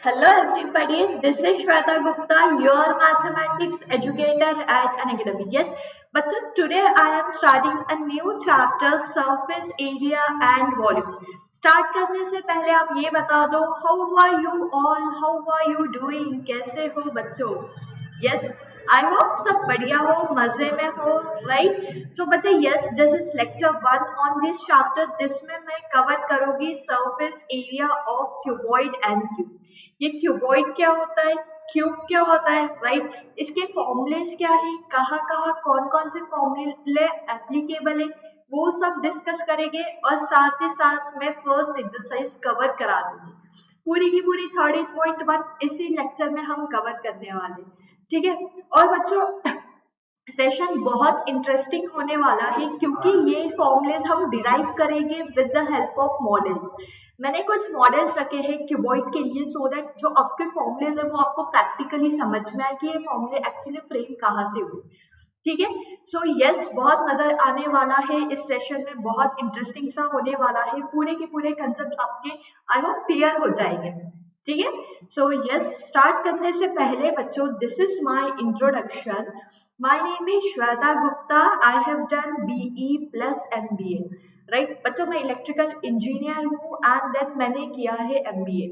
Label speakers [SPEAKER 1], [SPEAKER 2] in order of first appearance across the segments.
[SPEAKER 1] Hello everybody, this is Shweta Gupta, your mathematics educator at Unacademy. Yes, but today I am starting a new chapter, surface area and volume. Start करने से पहले आप ये बता दो, how are you all, how are you doing, कैसे हो बच्चों? Yes, I hope सब बढ़िया हो, मजे में हो, right? So बच्चे, yes, this is lecture 1 on this chapter जिसमें मैं कवर करूँगी surface area of cuboid and cube. ये क्यूबॉइड क्या होता है, क्यूब क्या होता है, राइट? इसके फॉर्मूलेस क्या है, कहाँ कहाँ कौन कौन से फॉर्मूले एप्लीकेबल है, वो सब डिस्कस करेंगे और साथ ही साथ मैं फर्स्ट एक्सरसाइज कवर करा दूंगी। पूरी की पूरी 30.1 इसी लेक्चर में हम कवर करने वाले, ठीक है? और बच्चों, सेशन बहुत इंटरेस्टिंग होने वाला है क्योंकि ये फॉर्मूलेज हम डिराइव करेंगे with the help of models. मैंने कुछ मॉडल्स रखे हैं क्यूबॉइड के लिए सो दैट जो आपके फॉर्मूलेज है वो आपको प्रैक्टिकली समझ में आए कि ये फॉर्मूले एक्चुअली फ्रेम कहाँ से हुए, ठीक है? सो यस, बहुत मजा आने वाला है इस सेशन में, बहुत इंटरेस्टिंग सा होने वाला है। पूरे के पूरे कंसेप्ट आपके आई होप क्लियर हो जाएंगे, ठीक है? सो यस, स्टार्ट करने से पहले बच्चों, this is my introduction. My name is Shweta Gupta, I have done BE plus MBA, right बच्चों? मैं इलेक्ट्रिकल इंजीनियर हूँ एंड देन मैंने किया है MBA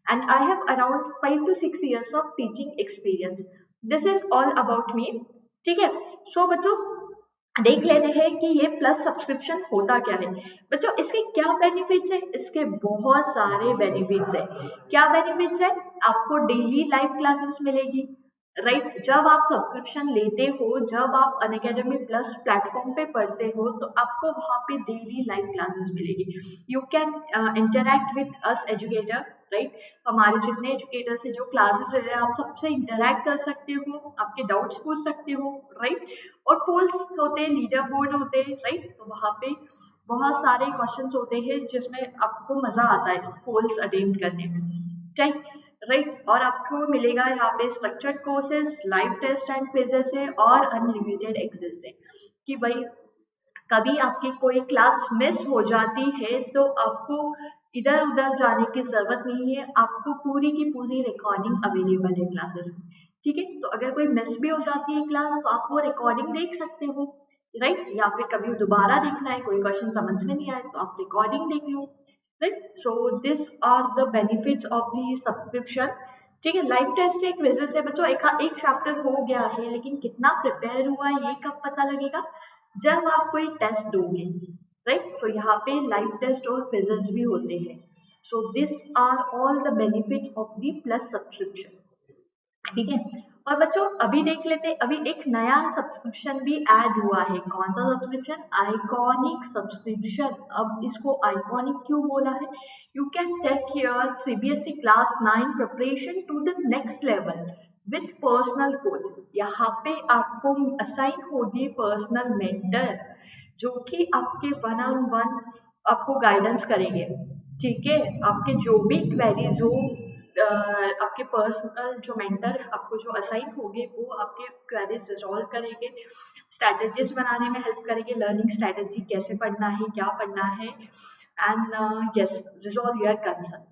[SPEAKER 1] and I have around 5 to 6 years of teaching experience. This is all about me, ठीक है? सो बच्चों, देख लेते हैं कि ये प्लस सब्सक्रिप्शन होता क्या है। बच्चों, इसके क्या बेनिफिट्स है? इसके बहुत सारे बेनिफिट्स है। क्या बेनिफिट्स है? आपको डेली लाइव क्लासेस मिलेगी, राइट? जब आप सब्सक्रिप्शन लेते हो, जब आप अनअकैडमी प्लस प्लेटफॉर्म पे पढ़ते हो, तो आपको वहाँ पे डेली लाइव क्लासेस मिलेगी। You can interact with us educator, right? हमारे जितने एजुकेटर्स है जो क्लासेस ले रहे हैं, आप सबसे इंटरैक्ट कर सकते हो, आपके डाउट्स पूछ सकते हो, राइट? और पोल्स होते हैं, लीडर बोर्ड होते हैं, राइट? तो वहाँ पे बहुत सारे क्वेश्चंस होते हैं जिसमें आपको मजा आता है पोल्स अटेंड करने में, ठीक, राइट? और आपको मिलेगा यहाँ पे structured courses, live test and quizzes है और अनलिमिटेड एक्सेस है कि भाई कभी आपकी कोई क्लास मिस हो जाती है तो आपको इधर उधर जाने की जरूरत नहीं है, आपको पूरी की पूरी रिकॉर्डिंग अवेलेबल है क्लासेस की, ठीक है? तो अगर कोई मिस भी हो जाती है क्लास तो आप वो रिकॉर्डिंग देख सकते हो, राइट? या फिर कभी दोबारा देखना है, कोई क्वेश्चन समझ में नहीं आए तो आप रिकॉर्डिंग देख लो, right? So this are the benefits of the subscription, ठीक है? लाइव टेस्ट एक वजह से बच्चों एक चैप्टर हो गया है, लेकिन कितना प्रिपेयर हुआ ये कब पता लगेगा? जब आप कोई टेस्ट दोगे, राइट? सो यहाँ पे लाइव टेस्ट और क्विजेस भी होते हैं। So this are all the benefits of the plus subscription, ठीक है? और बच्चों, अभी देख लेते हैं, अभी एक नया सब्सक्रिप्शन भी ऐड हुआ है। कौन सा सब्सक्रिप्शन? Iconic subscription. अब इसको आइकॉनिक क्यों बोला है? You can check here CBSE class 9 preparation to the next level with personal coach. यहाँ पे आपको असाइन होगी पर्सनल मेंटर जो कि आपके 1-on-1 आपको गाइडेंस करेंगे, ठीक है? आपके जो भी क्वेरीज हो, आपके पर्सनल जो मेंटर आपको जो असाइन होंगे वो आपके क्वेरीज रिजॉल्व करेंगे, स्ट्रैटेजीज बनाने में हेल्प करेंगे, लर्निंग स्ट्रैटेजी कैसे पढ़ना है, क्या पढ़ना है, and yes, resolve your concern,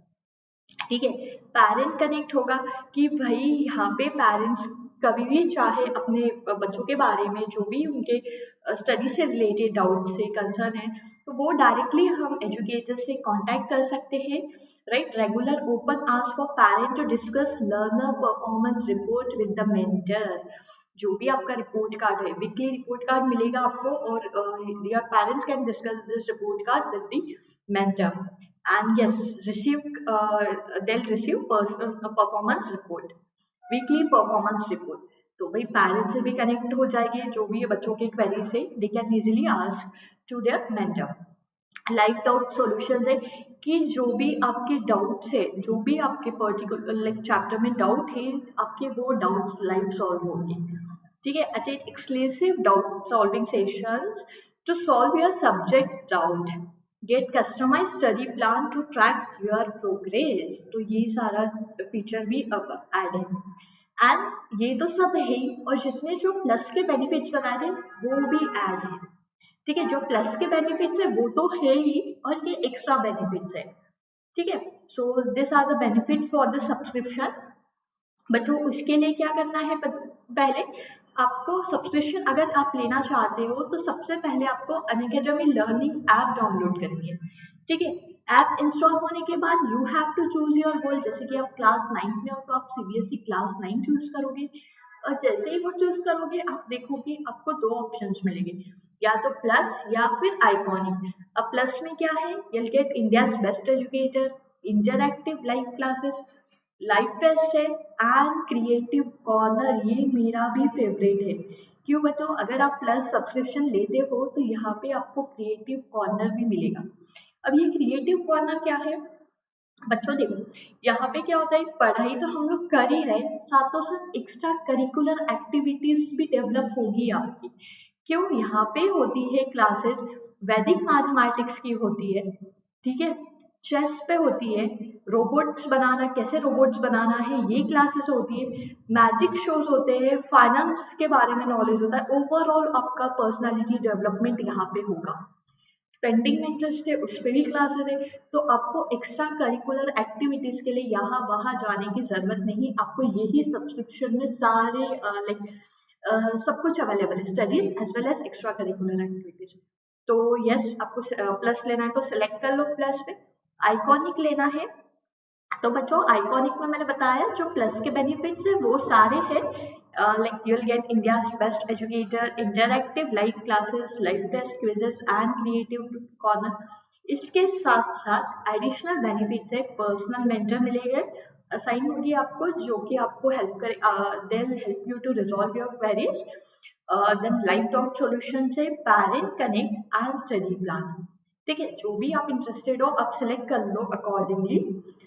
[SPEAKER 1] ठीक है? पेरेंट कनेक्ट होगा कि भाई यहाँ पे पेरेंट्स कभी भी चाहे अपने बच्चों के बारे में जो भी उनके स्टडी से रिलेटेड डाउट से कंसर्न है तो वो डायरेक्टली हम एजुकेटर से कांटेक्ट कर सकते हैं, right? Regular open hours for parent to discuss learner performance report with the mentor. जो भी आपका रिपोर्ट कार्ड है, वीकली रिपोर्ट कार्ड मिलेगा आपको और your parents can discuss this report card with the mentor and yes, they'll receive personal performance report, weekly performance report। तो भाई parents से भी कनेक्ट हो जाएंगे, जो भी बच्चों के क्वेरी से they can easily ask to their mentor. Live doubt solutions है कि जो भी आपके डाउट्स है, जो भी आपके पर्टिकुलर लाइक चैप्टर में डाउट है, आपके वो डाउट्स लाइव सॉल्व होंगे, ठीक है? Attend exclusive doubt solving sessions to solve your subject doubt, get customise study plan to track your progress. तो ये सारा फीचर भी अब ऐड है एंड ये तो सब है ही, और जितने जो प्लस के बेनिफिट्स बताए थे वो भी ऐड है, ठीक है? जो प्लस के बेनिफिट्स है वो तो है ही और ये एक्स्ट्रा बेनिफिट्स है। ठीक है। So this are the benefit for the subscription. बच्चों उसके लिए क्या करना है, पहले आपको सब्सक्रिप्शन अगर आप लेना चाहते हो तो सबसे पहले आपको अनअकैडमी लर्निंग ऐप डाउनलोड करनी है। ठीक है, ऐप इंस्टॉल होने के बाद you have to choose your goal. जैसे कि आप क्लास 9 में हो तो आप सीबीएसई क्लास 9 चूज करोगे, और जैसे ही वो चूज करोगे आप देखोगे आपको दो ऑप्शंस मिलेंगे, या तो प्लस या फिर आइकॉनिक। अब प्लस में क्या है, you'll get India's best educator, interactive live classes, live test है एंड क्रिएटिव कॉर्नर। ये मेरा भी फेवरेट है। क्यों बच्चों, अगर आप प्लस सब्सक्रिप्शन लेते हो तो यहाँ पे आपको क्रिएटिव कॉर्नर भी मिलेगा। अब ये क्रिएटिव कॉर्नर क्या है बच्चों, देखो यहाँ पे क्या होता है, पढ़ाई तो हम लोग कर ही रहे, साथों साथ एक्स्ट्रा करिकुलर एक्टिविटीज भी डेवलप होगी आपकी। क्यों, यहाँ पे होती है क्लासेस, वैदिक मैथमेटिक्स की होती है, ठीक है, चेस पे होती है, रोबोट्स बनाना, कैसे रोबोट्स बनाना है ये क्लासेस होती है, मैजिक शोज होते हैं, फाइनेंस के बारे में नॉलेज होता है। ओवरऑल आपका पर्सनालिटी डेवलपमेंट यहाँ पे होगा। पेंटिंग में इंटरेस्ट है उस पर भी क्लासेस है। तो आपको एक्स्ट्रा करिकुलर एक्टिविटीज के लिए यहाँ वहाँ जाने की जरूरत नहीं, आपको यही सब्सक्रिप्शन में सारे सब कुछ अवेलेबल है, studies as well as extra curricular activities. तो यस, आपको प्लस लेना है तो सेलेक्ट कर लो प्लस पे। आइकॉनिक लेना है तो बच्चों आइकॉनिक में मैंने बताया जो प्लस के बेनिफिट्स है वो सारे हैं, like you will get India's best educator, interactive live classes, live test, quizzes and creative corner. इसके साथ साथ एडिशनल बेनिफिट्स है, पर्सनल मेंटर मिलेगा, असाइन होगी आपको जो कि आपको हेल्प करे, they will help you to resolve your queries, then live talk solution से parent connect and study plan. ठीक है, जो भी आप इंटरेस्टेड हो आप सिलेक्ट कर लो accordingly,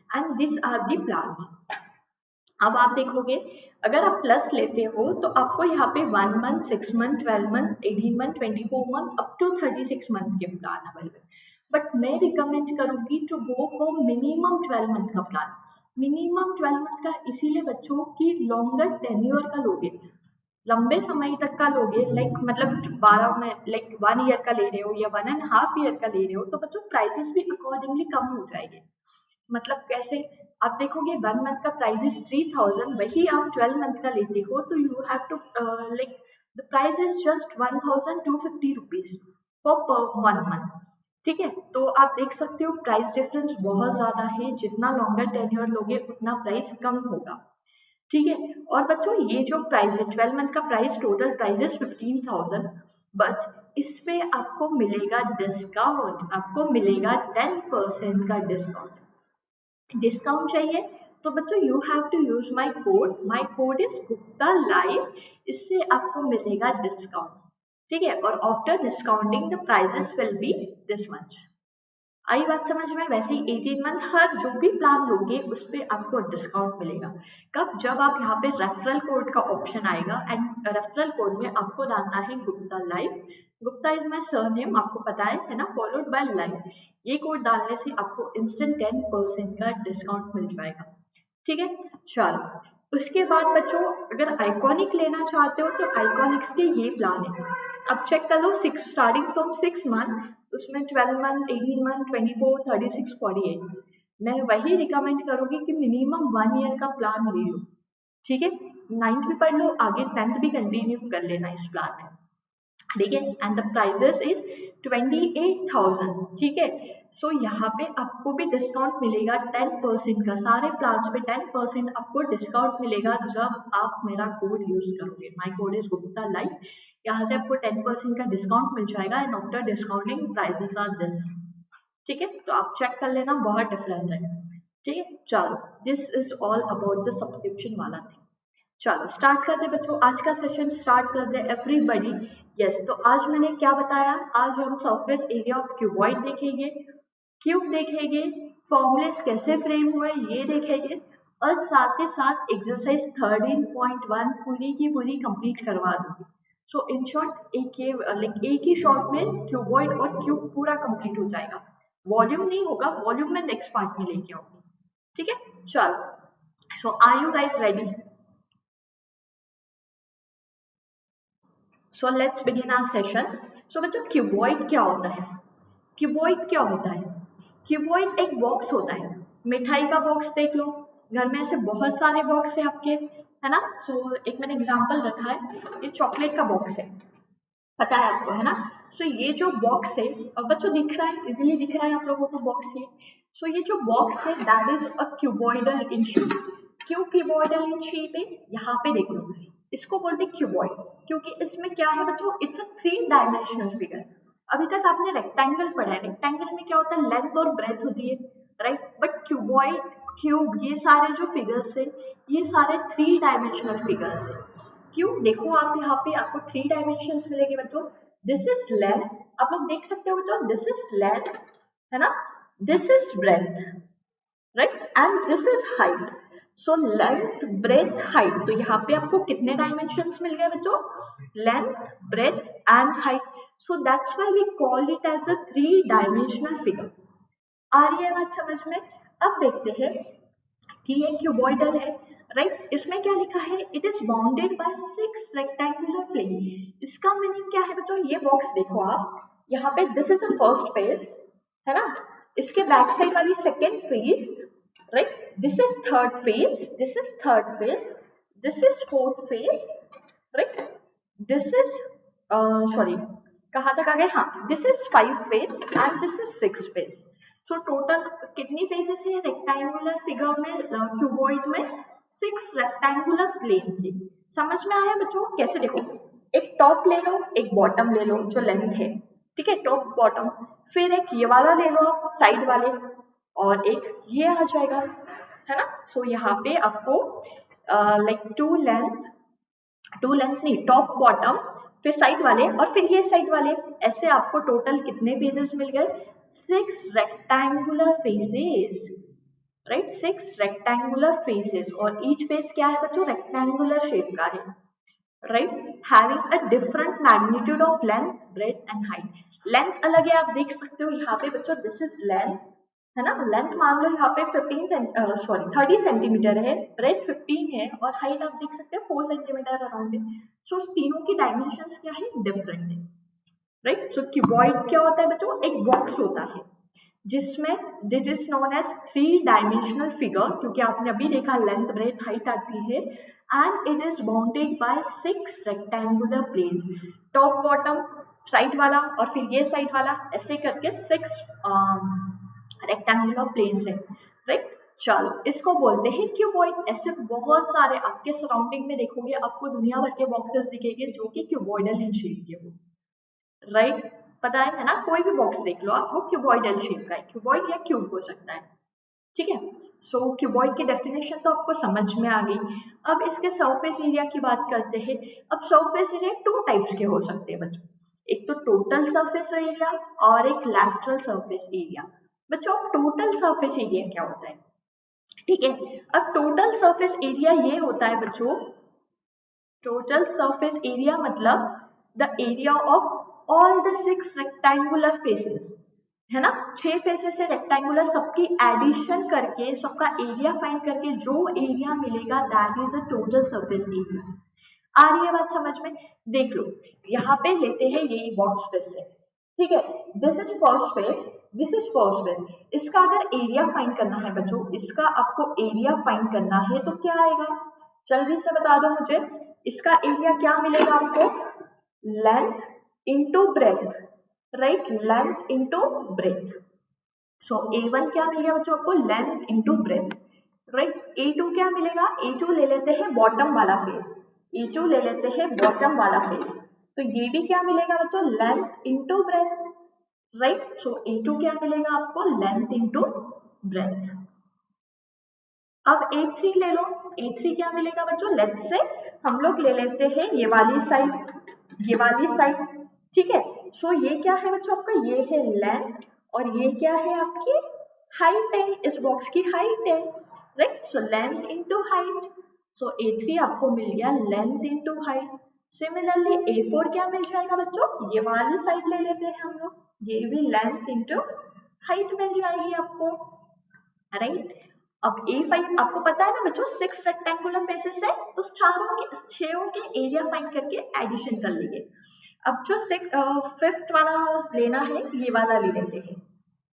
[SPEAKER 1] and this are the plans. अब आप देखोगे अगर आप प्लस लेते हो तो आपको यहाँ पे 1 month, 6 month, 12 month, 18 month, 24 month, up to 36 month के प्लान अवेलेबल। बट मैं रिकमेंड करूंगी to go for minimum 12 month का प्लान। मिनिमम 12 मंथ का इसीलिए बच्चों की लॉन्गर टेन्योर का लोगे, लंबे समय तक का लोगे, लाइक मतलब 12 में लाइक 1 ईयर का ले रहे हो या 1.5 ईयर का ले रहे हो तो बच्चों प्राइसेस भी अकॉर्डिंगली कम हो जाएंगे। मतलब कैसे, आप देखोगे 1 मंथ का प्राइस इज 3000, वही आप 12 मंथ का लेते हो तो you have to like the price is just 1250 rupees पर 1 मंथ। ठीक है, तो आप देख सकते हो प्राइस डिफरेंस बहुत ज्यादा है, जितना लॉन्गर टेन्योर लोगे उतना प्राइस कम होगा। ठीक है, और बच्चों ये जो प्राइस है 12 मंथ का price, total price is 15,000, but इसमें आपको मिलेगा डिस्काउंट, आपको मिलेगा 10% का डिस्काउंट। डिस्काउंट चाहिए तो बच्चों you have to use my code is Gupta live, इससे आपको मिलेगा डिस्काउंट। ठीक है, और after discounting the prices will be this much. आई बात समझ में, वैसे ही 18 मंथ हर जो भी प्लान लोगे उस पर आपको डिस्काउंट मिलेगा। कब, जब आप यहाँ पे रेफरल कोड का ऑप्शन आएगा, एंड रेफरल कोड में आपको डालना है Gupta live, Gupta is my surname, आपको पता है ना, फॉलोड बाय लाइव। ये कोड डालने से आपको इंस्टेंट 10% का डिस्काउंट मिल जाएगा। ठीक है, चलो उसके बाद बच्चों अगर आइकॉनिक लेना चाहते हो तो आइकॉनिक्स के ये प्लान है। अब चेक कर लो, 6 स्टार्टिंग फ्रॉम 6 मंथ, उसमें 12 मंथ, 18 मंथ, 24, 36, 48। मैं वही रिकमेंड करूंगी कि मिनिमम 1 ईयर का प्लान ले लो। ठीक है, 9th भी पढ़ लो, आगे 10th भी कंटिन्यू कर लेना इस प्लान में। ठीक है, एंड द प्राइजेस इज 28,000। ठीक है, सो यहाँ पे आपको भी डिस्काउंट मिलेगा 10% का, सारे प्लान्स पे 10% आपको डिस्काउंट मिलेगा जब आप मेरा कोड यूज करोगे। My code is Gupta live, यहाँ से आपको 10% का डिस्काउंट मिल जाएगा, and after discounting prices are this. ठीक है, तो आप चेक कर लेना, बहुत डिफरेंस है। ठीक है, चलो this is all about the subscription वाला थिंग। चलो स्टार्ट कर दे बच्चों, आज का सेशन स्टार्ट कर दे एवरीबडी। यस, तो आज मैंने क्या बताया, आज हम सरफेस एरिया ऑफ क्यूबॉइड देखेंगे, क्यूब देखेंगे, फॉर्मूलेस कैसे फ्रेम हुए ये देखेंगे, और साथ ही साथ एक्सरसाइज 13.1 पूरी की पूरी कंप्लीट करवा दूंगी। सो इन शॉर्ट एक ही शॉर्ट में क्यूबॉइड और क्यूब पूरा कंप्लीट हो जाएगा। वॉल्यूम नहीं होगा, वॉल्यूम में नेक्स्ट पार्ट में लेके आऊंगी। ठीक है, चलो, so are you guys ready? So let's begin our session. So बच्चों क्यूबॉइड क्या होता है? क्यूबॉइड क्या होता है? क्यूबॉइड एक बॉक्स होता है, मिठाई का बॉक्स देख लो, घर में ऐसे बहुत सारे बॉक्स है आपके, है ना। सो एक मैंने एग्जांपल रखा है, ये चॉकलेट का बॉक्स है, पता है आपको, है ना। सो ये जो बॉक्स है, अब बच्चों दिख रहा है, इजीली दिख रहा है आप लोगों को बॉक्स ये। सो ये जो बॉक्स है that is a cuboidal in shape. क्यों क्यूबॉइडल इन शेप है, यहाँ पे देख लो, इसको बोलते हैं क्यूबॉइड, क्योंकि इसमें क्या है बच्चों, इट्स अ 3 डायमेंशनल फिगर। अभी तक आपने रेक्टेंगल पढ़ा है, रेक्टेंगल में क्या होता है, लेंथ और ब्रेथ होती है, राइट। बट क्यूबॉइड, क्यूब, ये सारे जो फिगर्स है ये सारे 3 डायमेंशनल फिगर्स है। क्यों, देखो आप यहाँ पे आपको 3 डायमेंशन मिलेंगे बच्चों। दिस इज लेंथ, आप लोग देख सकते हो बच्चों, दिस इज लेंथ, है ना, this is breadth, right, and this is height. So length, breadth, height, तो यहाँ पे आपको कितने डायमेंशन मिल गए बच्चों, length, breadth and height. So that's why we call it as a 3 dimensional figure. आ रही है बात समझ में। अब देखते हैं कि ये क्यूबॉइडल है, राइट। इसमें क्या लिखा है, it is bounded by 6 rectangular plane. इसका मीनिंग क्या है बच्चों, ये बॉक्स देखो आप, यहाँ पे this is a first face, है ना, इसके बैक साइड वाली second face, right, this is third face, this is third face, this is fourth face, right, this is sorry, कहाँ तक आ गए, हाँ, this is 5 face and this is 6 face. So total कितनी फेजेस है rectangular figure में, cuboid में, 6 rectangular plane से। समझ में आया बच्चों, कैसे, देखो, एक टॉप ले लो, एक बॉटम ले लो जो लेंथ है, ठीक है, टॉप बॉटम, फिर एक ये वाला ले लो आप साइड वाले, और एक ये आ जाएगा, है ना। सो यहाँ पे आपको लाइक टू लेंथ नहीं, टॉप बॉटम, फिर साइड वाले, और फिर ये साइड वाले, ऐसे आपको टोटल कितने फेजेस मिल गए, 6 rectangular faces, right, 6 rectangular faces. और ईच फेस क्या है बच्चों, रेक्टेंगुलर शेप का है, right, having a different magnitude of length, breadth and height. Length अलग है, आप देख सकते हो यहाँ पे बच्चों, दिस इज लेंथ, है ना, लेंथ मान लो यहाँ पे 30 सेंटीमीटर है, ब्रेथ 15 है, और हाइट आप देख सकते हो 4 सेंटीमीटर अराउंड है। सो तीनों की डायमेंशन क्या है, डिफरेंट है, राइट। सो क्यूबॉइड क्या होता है बच्चों, एक बॉक्स होता है जिसमें this is known as 3 dimensional figure, क्योंकि आपने अभी देखा लेंथ, ब्रेथ, हाइट आती है, and it is bounded by 6 rectangular planes, top bottom side वाला, और फिर ये साइड वाला, ऐसे करके 6 रेक्टेंगुलर प्लेन्स है, राइट। चलो, इसको बोलते हैं क्यूबॉइड। ऐसे बहुत सारे आपके सराउंडिंग में देखोगे, आपको दुनिया भर के बॉक्सेस दिखेंगे जो कि क्यूबॉइडल इन शेप के हो, राइट, पता है ना, कोई भी बॉक्स देख लो आप, वो क्यूबॉइडल शेप का है, क्यूबॉइड या क्यूब हो सकता है, ठीक है। सो क्यूबॉइड की डेफिनेशन तो आपको समझ में आ गई। अब इसके सरफेस एरिया की बात करते हैं। अब सरफेस एरिया 2 टाइप्स के हो सकते हैं बच्चों, एक तो टोटल सरफेस एरिया और एक लैटरल सरफेस एरिया। बच्चों, टोटल सरफेस एरिया क्या होता है, ठीक है। अब टोटल सरफेस एरिया ये होता है बच्चों, टोटल सरफेस एरिया मतलब the area of all the 6 rectangular faces, है ना, 6 फेसेस है रेक्टेंगुलर, सबकी एडिशन करके, सबका एरिया फाइंड करके जो एरिया मिलेगा that is a total surface area. आ रही है बात समझ में। देख लो, यहाँ पे लेते हैं यही बॉक्स फिर से, ठीक है, this is first face, this is first face. इसका अगर एरिया फाइंड करना है बच्चों, इसका आपको एरिया फाइंड करना है तो क्या आएगा, जल्दी से बता दो मुझे, इसका एरिया क्या मिलेगा आपको, length into breadth, right, length into breadth. So A1 क्या मिलेगा बच्चों आपको, length into breadth, right. A2 क्या मिलेगा, A2 ले लेते हैं बॉटम वाला फेस, A2 ले लेते हैं बॉटम वाला फेस, तो ये भी क्या मिलेगा बच्चों, लेंथ इंटू ब्रेथ, राइट। सो A2 क्या मिलेगा आपको, लेंथ इंटू ब्रेथ। अब A3 ले लो, A3 क्या मिलेगा बच्चों, लेफ्ट से हम लोग ले लेते हैं ये वाली साइड, ये वाली साइड, ठीक है। सो ये क्या है बच्चों आपका, ये है लेंथ, और ये क्या है आपकी हाइट है, इस बॉक्स की हाइट है, right. So length into height, so A3 आपको मिल गया length into height. Similarly A4 क्या मिल जाएगा बच्चों, ये वाली साइड ले लेते हैं हम लोग, ये भी लेंथ इंटू हाइट मिल जाएगी आपको, राइट। अब A5 आपको पता है ना बच्चों, 6 रेक्टेंगुलर फेसेस है, तो चारों के 6 के एरिया फाइंड करके एडिशन कर लीजिए। अब जो 5th वाला लेना है, ये वाला ले लेते हैं,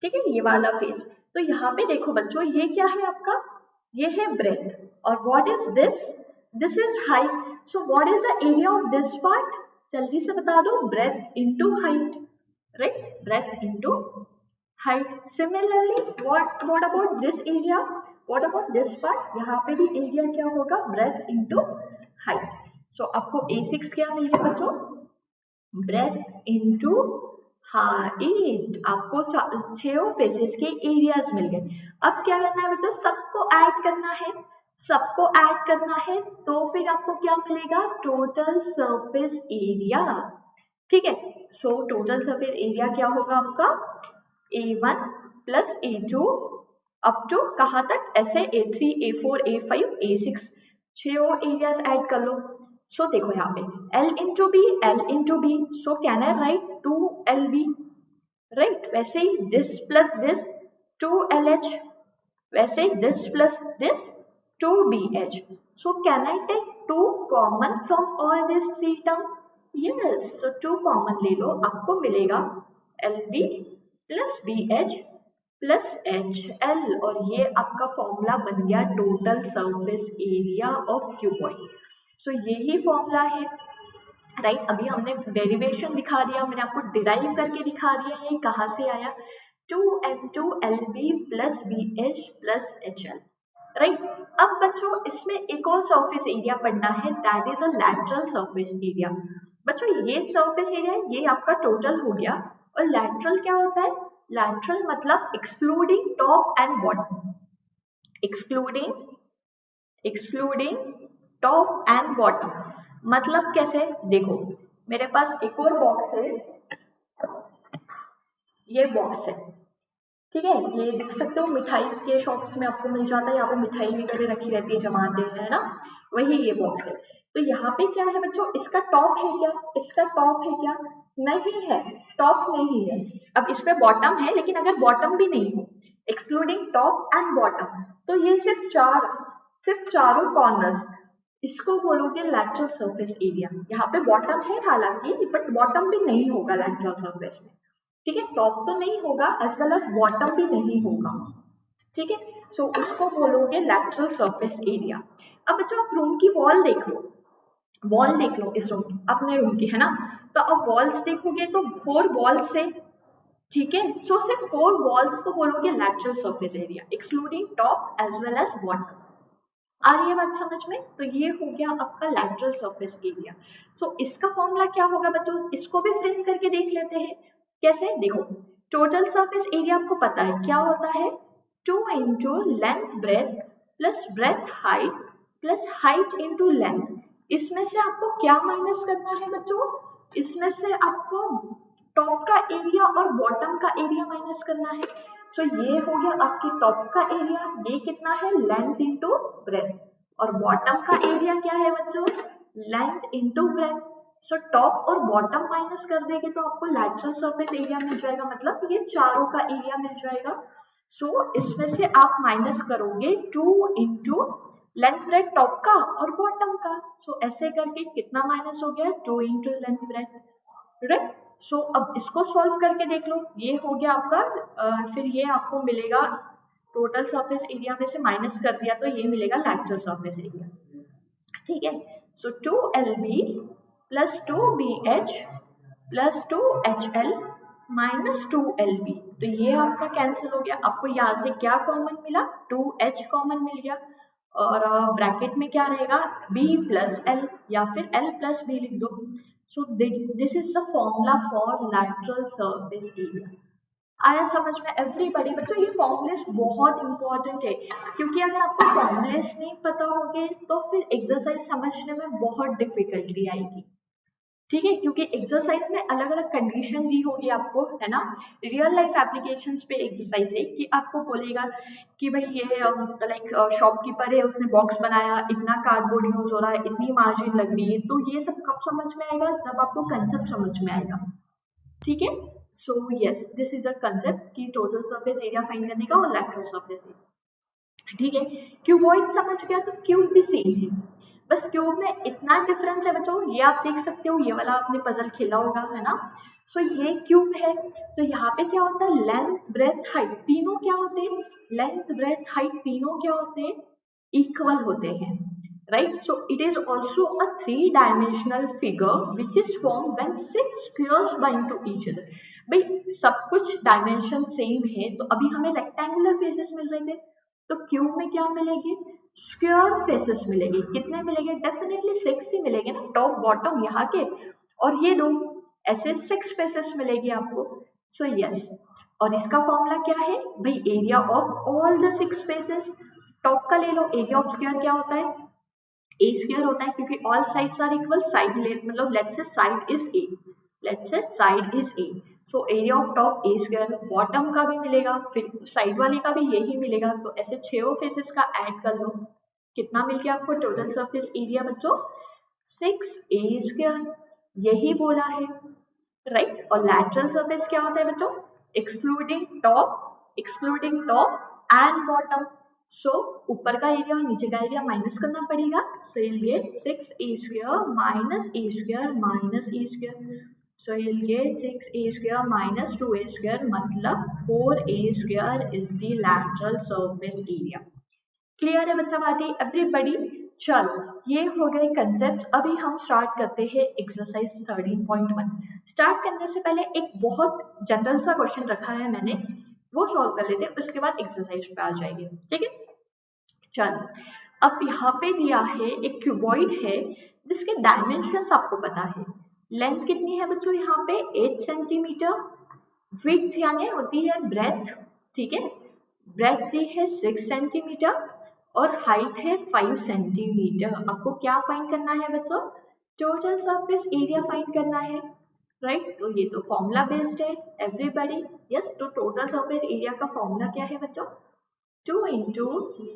[SPEAKER 1] ठीक है, ये वाला फेस। तो यहाँ पे देखो बच्चों, ये क्या है आपका, ये है ब्रेथ, और what is this, this is height. So what is the area of this part, जल्दी से बता दो, breadth into height, right, breadth into height. Similarly what about this area, what about this part, यहाँ पे भी area क्या होगा, breath into height. सो आपको A6 क्या मिल गया बच्चों, ब्रेथ इनटू हाइट। आपको 6 फेसेस के एरियाज मिल गए। अब क्या करना है बच्चों, सबको ऐड करना है, सबको ऐड करना है, तो फिर आपको क्या मिलेगा, टोटल सरफेस एरिया। ठीक है, सो टोटल सरफेस एरिया क्या होगा आपका, A1 plus A2 up to कहाँ तक, ऐसे A3 A4 A5 A6, 6 और एरियाज ऐड कर लो। सो देखो यहाँ पे L into B, L into B, so can I write 2LB, right. वैसे ही दिस प्लस दिस 2LH, वैसे ही this plus this 2BH। So can I take 2 common from all this 3 term, yes. So 2 common ले लो, आपको मिलेगा LB plus BH plus HL, और ये आपका फॉर्मूला बन गया total surface area of cuboid. So यही फॉर्मूला है, राइट। अभी हमने डेरिवेशन दिखा दिया, मैंने आपको डिराइव करके दिखा दिया ये कहाँ से आया, 2N2LB plus BH plus HL, right. अब बच्चों इसमें एक और सरफेस एरिया पढ़ना है, that is a lateral surface area. बच्चों ये सरफेस एरिया, ये आपका टोटल हो गया, और लैटरल क्या होता है, लैटरल मतलब excluding top and bottom, excluding top and bottom. मतलब कैसे, देखो मेरे पास एक और बॉक्स है, ये बॉक्स है, ठीक है, ये देख सकते हो मिठाई के शॉप्स में आपको मिल जाता है, यहाँ पे मिठाई वगैरह रखी रहती है, जमाते हैं ना, वही ये बॉक्स है। तो यहाँ पे क्या है बच्चों, इसका टॉप है क्या, इसका टॉप है क्या, नहीं है, टॉप नहीं है। अब इस पे बॉटम है, लेकिन अगर बॉटम भी नहीं हो, एक्सक्लूडिंग टॉप एंड बॉटम, तो ये सिर्फ चारों कॉर्नर्स, इसको बोलोगे लैटरल सरफेस एरिया। यहाँ पे बॉटम है हालांकि, बट बॉटम भी नहीं होगा लैटरल सरफेस में, ठीक है, टॉप तो नहीं होगा एज वेल एज बॉटम भी नहीं होगा, ठीक है। सो उसको बोलोगे लैटरल सरफेस एरिया। अब बच्चों आप रूम की वॉल देख लो, वॉल देख लो इस रूम की, अपने रूम की, है ना। तो अब वॉल्स देखोगे तो 4 वॉल्स है, ठीक है। सो सिर्फ 4 वॉल्स को बोलोगे lateral surface area, excluding top as well as bottom. आ रही है बात समझ में, तो ये हो गया आपका लैटरल सरफेस एरिया। सो इसका फॉर्मूला क्या होगा बच्चों, इसको भी फ्रेम करके देख लेते हैं, कैसे, देखो टोटल सरफेस एरिया आपको पता है क्या होता है, 2 into length breadth plus breadth height plus height into length. इसमें से आपको क्या माइनस करना है बच्चों, इसमें से आपको टॉप का एरिया और बॉटम का एरिया माइनस करना है। सो ये हो गया आपकी टॉप का एरिया, ये कितना है, लेंथ इंटू ब्रेथ, और बॉटम का एरिया क्या है बच्चों, length into breadth. So top और बॉटम माइनस कर देंगे तो आपको लैटरल सरफेस एरिया मिल जाएगा, मतलब ये चारों का एरिया मिल जाएगा। सो इसमें से आप माइनस करोगे 2 इंटू लेंथ ब्रेथ टॉप का और बॉटम का। सो ऐसे करके कितना माइनस हो गया, 2 इंटू लेंथ ब्रेथ, राइट। सो अब इसको सॉल्व करके देख लो, ये हो गया आपका, फिर ये आपको मिलेगा टोटल सरफेस एरिया में से माइनस कर दिया तो ये मिलेगा लैटरल सरफेस एरिया, ठीक है। सो 2LB plus 2BH plus 2HL minus 2LB, तो ये आपका कैंसिल हो गया। आपको यहाँ से क्या कॉमन मिला, 2H कॉमन मिल गया, और ब्रैकेट में क्या रहेगा, B प्लस L, या फिर L प्लस B लिख दो। सो this is the formula for lateral surface area. आया समझ में एवरीबॉडी। बच्चों ये फॉर्मूलेस बहुत इंपॉर्टेंट है, क्योंकि अगर आपको फॉर्मूलेस नहीं पता होंगे तो फिर एक्सरसाइज समझने में बहुत डिफिकल्टी आएगी, ठीक है, क्योंकि एक्सरसाइज में अलग अलग कंडीशन दी होगी आपको, है ना। रियल लाइफ एप्लीकेशंस पे एक्सरसाइज है कि आपको बोलेगा कि भाई ये लाइक शॉपकीपर है, उसने बॉक्स बनाया, इतना कार्डबोर्ड यूज हो रहा है, इतनी मार्जिन लग रही है, तो ये सब कब समझ में आएगा, जब आपको कंसेप्ट समझ में आएगा, ठीक है। So yes, this is a concept कि टोटल सरफेस एरिया फाइंड करने का और लैटरल सरफेस एरिया, ठीक है। क्यूबॉइड समझ गया, तो क्यूब भी सेम है, बस क्यूब में इतना डिफरेंस है बच्चों, ये आप देख सकते हो, ये वाला आपने पजल खेला होगा, है ना। सो ये क्यूब है, तो यहाँ पे क्या होता है, लेंथ ब्रेथ हाइट तीनों क्या होते हैं, लेंथ ब्रेथ हाइट तीनों क्या होते हैं, इक्वल होते हैं, right? So it is also a three-dimensional figure which is formed when six squares bind to each other. भाई सब कुछ डायमेंशन सेम है, तो अभी हमें रेक्टेंगुलर फेसेस मिल रहे थे, तो क्यूब में क्या मिलेगी, स्क्वायर फेसेस मिलेगी। कितने मिलेंगे, डेफिनेटली 6 ही मिलेंगे ना, टॉप बॉटम यहाँ के, और ये दो, ऐसे 6 फेसेस मिलेगी आपको। सो यस, और इसका फॉर्मूला क्या है भाई, area of all the 6 faces. Top का ले लो, एरिया ऑफ स्क्वायर क्या होता है, ए स्क्वायर होता है, क्योंकि all sides are equal, side मतलब let's say side is A, let's say side is A, so area of top A square, bottom का भी मिलेगा, फिर साइड वाले का भी यही मिलेगा, तो ऐसे 6 फेसेस का ऐड कर लो, कितना मिल गया आपको टोटल सरफेस एरिया बच्चों, 6a स्क्वायर, यही बोला है, राइट। और लैटरल सरफेस क्या होता है बच्चों, एक्सक्लूडिंग टॉप एंड बॉटम। सो ऊपर का एरिया और नीचे का एरिया माइनस करना पड़ेगा, सो you'll get 6a square minus a square minus a square, so you'll get 6a square minus 2a square, मतलब 4a square is the lateral surface area। Clear है बच्चा बातें एवरीबडी। चलो ये हो गए कंसेप्ट, अभी हम स्टार्ट करते हैं एक्सरसाइज 13.1। स्टार्ट करने से पहले एक बहुत जनरल सा क्वेश्चन रखा है मैंने, वो सॉल्व कर लेते हैं, उसके बाद एक्सरसाइज पे आ जाएंगे, ठीक है। चलो अब यहाँ पे दिया है एक क्यूबॉइड है जिसके डायमेंशंस आपको पता है, लेंथ कितनी है बच्चों यहाँ पे 8 सेंटीमीटर, विड्थ यानी होती है ब्रेथ, ठीक है, ब्रेथ दी है 6 सेंटीमीटर और हाइट है 5 सेंटीमीटर। आपको क्या फाइंड करना है बच्चों, टोटल सरफेस एरिया फाइंड करना है, राइट। तो ये तो फॉर्मूला बेस्ड है एवरीबॉडी, यस। तो टोटल सरफेस एरिया का फॉर्मूला क्या है बच्चों, 2 into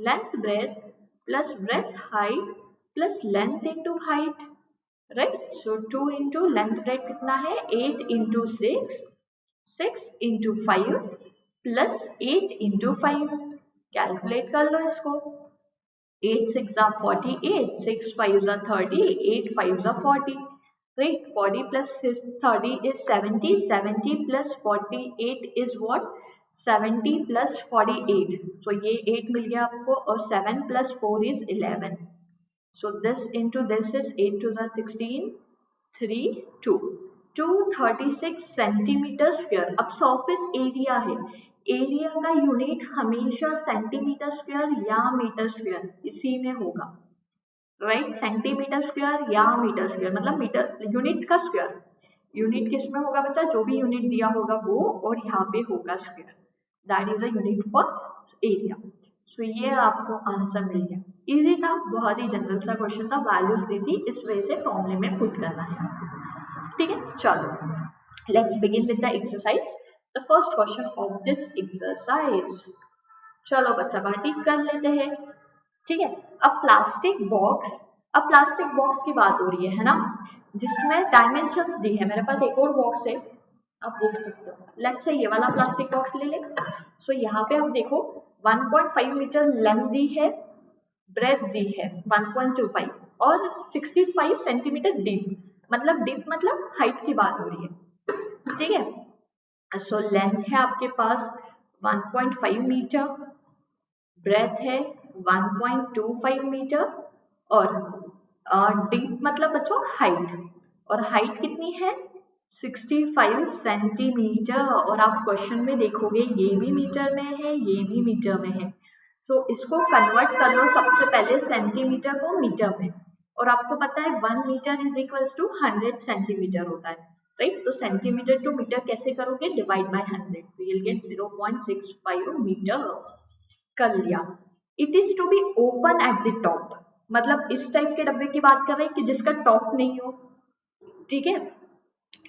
[SPEAKER 1] length breadth plus breadth height plus length into height, right? So 2 into length breadth कितना है, 8 into 6, 6 into 5 plus 8 into 5, calculate कर लो इसको, 8 6 are 48, 6 5 are 30, 8 5 are 40, right? 40 plus 30 is 70, 70 plus 48 is what, 70 plus 48, so ये 8 मिल गया आपको, और 7 plus 4 is 11, so this into this is 8 to the 16, 3 2, 236 centimetre square. अब surface area है, एरिया का यूनिट हमेशा सेंटीमीटर स्क्वायर या मीटर स्क्वायर इसी में होगा, राइट। सेंटीमीटर स्क्वायर या मीटर स्क्वायर, मतलब मीटर यूनिट का स्क्वायर, यूनिट किस में होगा बच्चा, जो भी यूनिट दिया होगा वो, और यहाँ पे होगा square, that is a unit for area. So ये आपको आंसर मिल गया, इजी था, बहुत ही जनरल सा क्वेश्चन था, वैल्यूज दी थी, इस वजह से फॉर्मूले में पुट करना है, ठीक है। चलो let's begin with the exercise, the first question of this exercise. चलो बच्चा बाटी कर लेते हैं, ठीक है। अब प्लास्टिक बॉक्स की बात हो रही है ना, जिसमें डायमेंशंस दी है, मेरे पास एक और बॉक्स है, आप देख सकते हो, लेट्स से ये वाला प्लास्टिक बॉक्स ले ले। सो यहाँ पे आप देखो 1.5 मीटर लेंथ दी है, ब्रेथ दी है 1.25 और 65 सेंटीमीटर डीप, मतलब डीप मतलब हाइट की बात हो रही है, ठीक है। सो लेंथ है आपके पास 1.5 मीटर, ब्रेथ है 1.25 मीटर, और डीप मतलब बच्चों हाइट, और हाइट कितनी है 65 सेंटीमीटर, और आप क्वेश्चन में देखोगे ये भी मीटर में है, ये भी मीटर में है, सो इसको कन्वर्ट कर लो सबसे पहले सेंटीमीटर को मीटर में, और आपको पता है 1 metre is equals to 100 centimetre होता है, राइट। तो सेंटीमीटर टू मीटर कैसे करोगे, डिवाइड बाय 100, तो you'll get 0.65 मीटर, कर लिया। It is to be open at the top, मतलब इस टाइप के डब्बे की बात कर रहे हैं कि जिसका टॉप नहीं हो, ठीक है।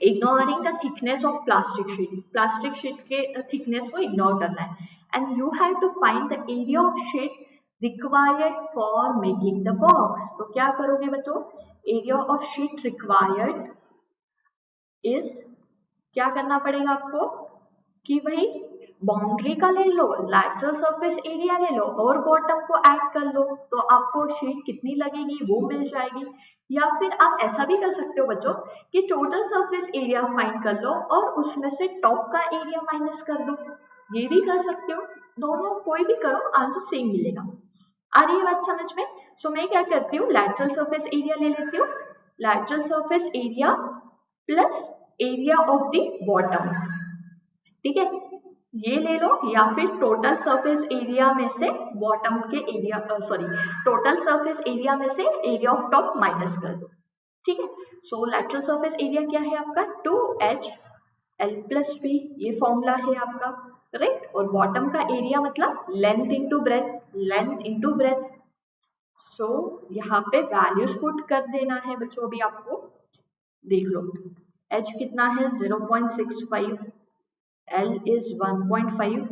[SPEAKER 1] Ignoring the thickness of plastic sheet के थिकनेस को इग्नोर करना है, and you have to find the area of sheet required for making the box. तो क्या करोगे बच्चों, area of sheet required is, क्या करना पड़ेगा आपको कि भाई बाउंड्री का ले लो, लैटरल सरफेस एरिया ले लो और बॉटम को ऐड कर लो, तो आपको शीट कितनी लगेगी वो मिल जाएगी। या फिर आप ऐसा भी कर सकते हो बच्चों कि टोटल सरफेस एरिया फाइंड कर लो और उसमें से टॉप का एरिया माइनस कर दो, ये भी कर सकते हो। दोनों कोई भी करो, आंसर सेम मिलेगा। आ रही है बात समझ में? सो मैं क्या करती हूँ, लैटरल सरफेस एरिया ले लेती हूँ, lateral surface area plus area of the bottom, ठीक है, ये ले लो। या फिर टोटल सरफेस एरिया में से बॉटम के area, sorry, total surface area में से एरिया ऑफ टॉप माइनस कर दो, ठीक है। सो लेटरल सरफेस एरिया क्या है आपका 2h l प्लस बी, ये फॉर्मूला है आपका, राइट। और बॉटम का एरिया मतलब length into breadth, length into breadth. So यहाँ पे वैल्यूज पुट कर देना है बच्चों, अभी आपको देख लो। h कितना है 0.65, L is 1.5,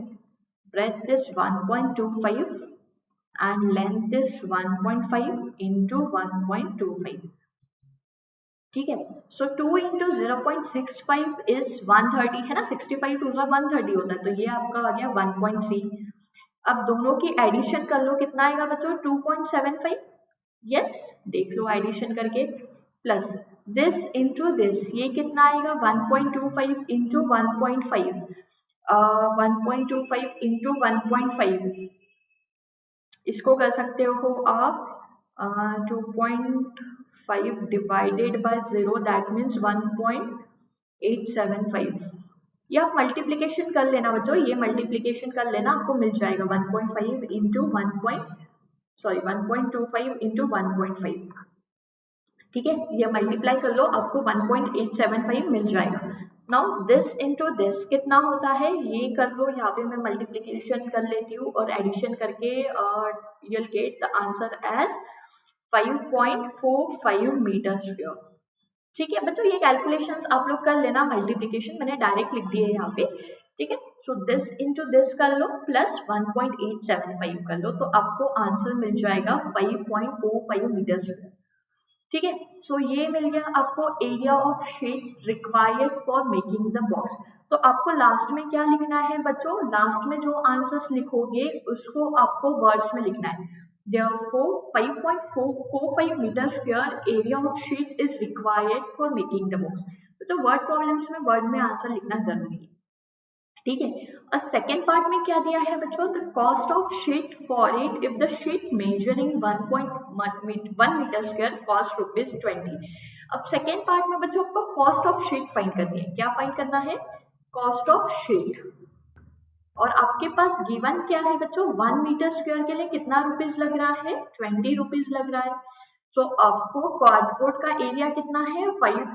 [SPEAKER 1] breadth is 1.25 and length is 1.5 into 1.25, ठीक है। सो 2 इंटू 0.65 इज 130 है ना, 65 टू 130 होता है, तो ये आपका आ गया 1.3। अब दोनों की एडिशन कर लो, कितना आएगा बच्चों 2.75, यस, देख लो एडिशन करके, प्लस दिस इंटू दिस, ये कितना आएगा 1.25 इंटू 1.5, 1.25 इंटू 1.5, इसको कर सकते हो आप 2.5 डिवाइडेड बाय 0, दैट मीन्स 1.875। या आप मल्टीप्लीकेशन कर लेना बच्चों, ये मल्टीप्लीकेशन कर लेना, आपको मिल जाएगा 1.5 इंटू 1.25 इंटू 1.5, ठीक है, ये मल्टीप्लाई कर लो, आपको 1.875 मिल जाएगा। नाउ दिस इंटू दिस कितना होता है ये कर लो, यहाँ पे मैं मल्टीप्लीकेशन कर लेती हूँ और एडिशन करके you'll get the answer as 5.45 metre square, ठीक है बच्चों। ये कैलकुलेशंस आप लोग कर लेना, मल्टीप्लीकेशन मैंने डायरेक्ट लिख दी है यहाँ पे, ठीक है। सो दिस इंटू दिस कर लो प्लस 1.875 कर लो, तो आपको आंसर मिल जाएगा 5.45 मीटर स्क्वायर, ठीक है। सो ये मिल गया आपको area of sheet required for making the box. तो आपको लास्ट में क्या लिखना है बच्चों, लास्ट में जो आंसर्स लिखोगे उसको आपको वर्ड्स में लिखना है। Therefore 5.45 metre square area of sheet is required for making the box. तो वर्ड प्रॉब्लम्स में वर्ड में आंसर लिखना जरूरी है, ठीक है। और सेकेंड पार्ट में क्या दिया है बच्चों, the cost of sheet for it if the sheet measuring 1.1 metre square cost ₹20। अब सेकेंड पार्ट में बच्चों आपको कॉस्ट ऑफ शीट फाइंड करनी है। क्या फाइंड करना है, कॉस्ट ऑफ शीट। और आपके पास गिवन क्या है बच्चों, 1 मीटर स्क्वायर के लिए कितना रुपीज लग रहा है, 20 रुपीज लग रहा है। सो आपको कार्डबोर्ड का एरिया कितना है 5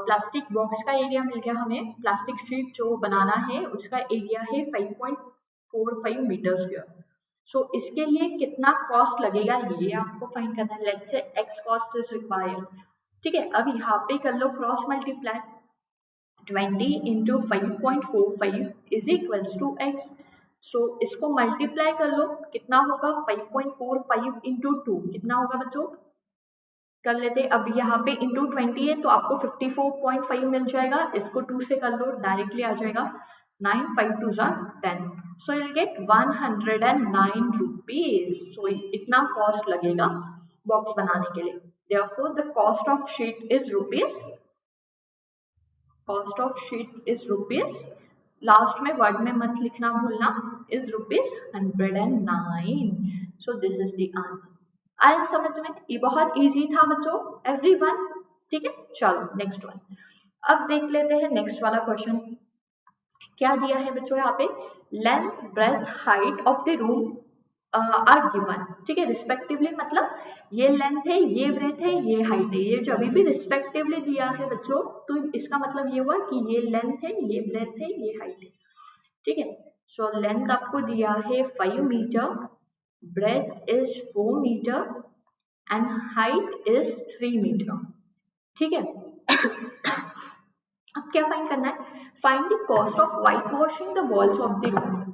[SPEAKER 1] प्लास्टिक बॉक्स का एरिया मिल गया हमें, प्लास्टिक शीट जो बनाना है उसका एरिया है 5.45 मीटर स्क्वायर। सो इसके लिए कितना कॉस्ट लगेगा ये आपको फाइंड करना है। Let's say x cost is required, ठीक है। अब यहाँ पे कर लो cross multiply, 20 into 5.45 is equals to X. So इसको मल्टीप्लाई कर लो, कितना होगा 5.45 इंटू 2 कितना होगा बच्चों, कर लेते। अब यहाँ पे इंटू 20 है तो आपको 54.5 मिल जाएगा, इसको 2 से कर लो डायरेक्टली आ जाएगा, 9 5 2 10, so you will get 109 rupees. So इतना कॉस्ट लगेगा बॉक्स बनाने के लिए। Therefore the cost of sheet is rupees, cost of sheet is rupees, last में वर्ड में मत लिखना भूलना, is ₹109। So this is the answer. आया समझ में, ये बहुत इजी था बच्चों एवरीवन, ठीक है। चलो नेक्स्ट वन, अब देख लेते हैं नेक्स्ट वाला क्वेश्चन क्या दिया है बच्चों। यहाँ पे length breadth height of the room are given, ठीक है, रिस्पेक्टिवली, मतलब ये लेंथ है, ये ब्रेथ है, ये हाइट है, ये जब भी रिस्पेक्टिवली दिया है बच्चों तो इसका मतलब ये हुआ कि ये लेंथ है, ये ब्रेथ है, ये हाइट है, ठीक है। सो लेंथ आपको दिया है 5 metre, breadth is 4 metre and height is 3 metre, ठीक है। अब क्या फाइंड करना है, find the cost of white washing the walls of the room.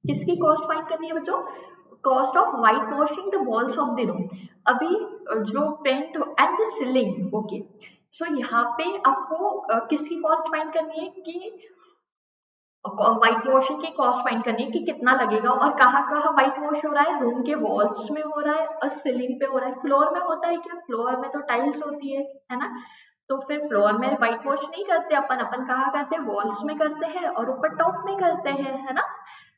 [SPEAKER 1] किसकी कॉस्ट फाइंड करनी है बच्चों, cost of white washing the walls of the room. अभी जो paint and the ceiling, okay. So यहाँ पे आपको किसकी कॉस्ट फाइंड करनी है कि व्हाइट वॉशिंग की कॉस्ट फाइंड करनी है कि कितना लगेगा और कहाँ कहाँ व्हाइट वॉश हो रहा है। रूम के वॉल्स में हो रहा है और सीलिंग पे हो रहा है। फ्लोर में होता है क्या? फ्लोर में तो टाइल्स होती है ना। तो फिर फ्लोर में व्हाइट वॉश नहीं करते अपन, अपन कहाँ करते हैं? वॉल्स में करते हैं और ऊपर टॉप में करते हैं, है ना।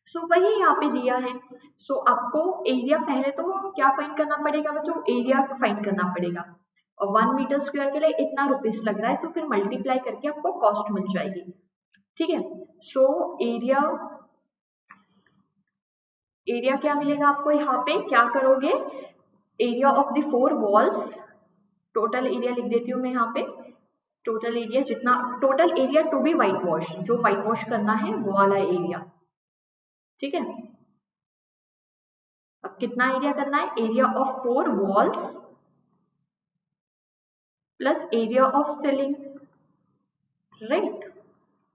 [SPEAKER 1] सो वही यहाँ पे दिया है। सो आपको एरिया पहले तो क्या फाइंड करना पड़ेगा बच्चों? एरिया फाइंड करना पड़ेगा और 1 मीटर स्क्वायर के लिए इतना रुपीस लग रहा है, तो फिर मल्टीप्लाई करके आपको कॉस्ट मिल जाएगी, ठीक है। सो एरिया, एरिया क्या मिलेगा आपको? यहाँ पे क्या करोगे? Area of the 4 walls, total area लिख देती हूँ मैं यहाँ पे। टोटल एरिया जितना, total area to be white wash, जो व्हाइट वॉश करना है वो वाला एरिया, ठीक है। अब कितना एरिया करना है? Area of 4 walls plus area of ceiling, right.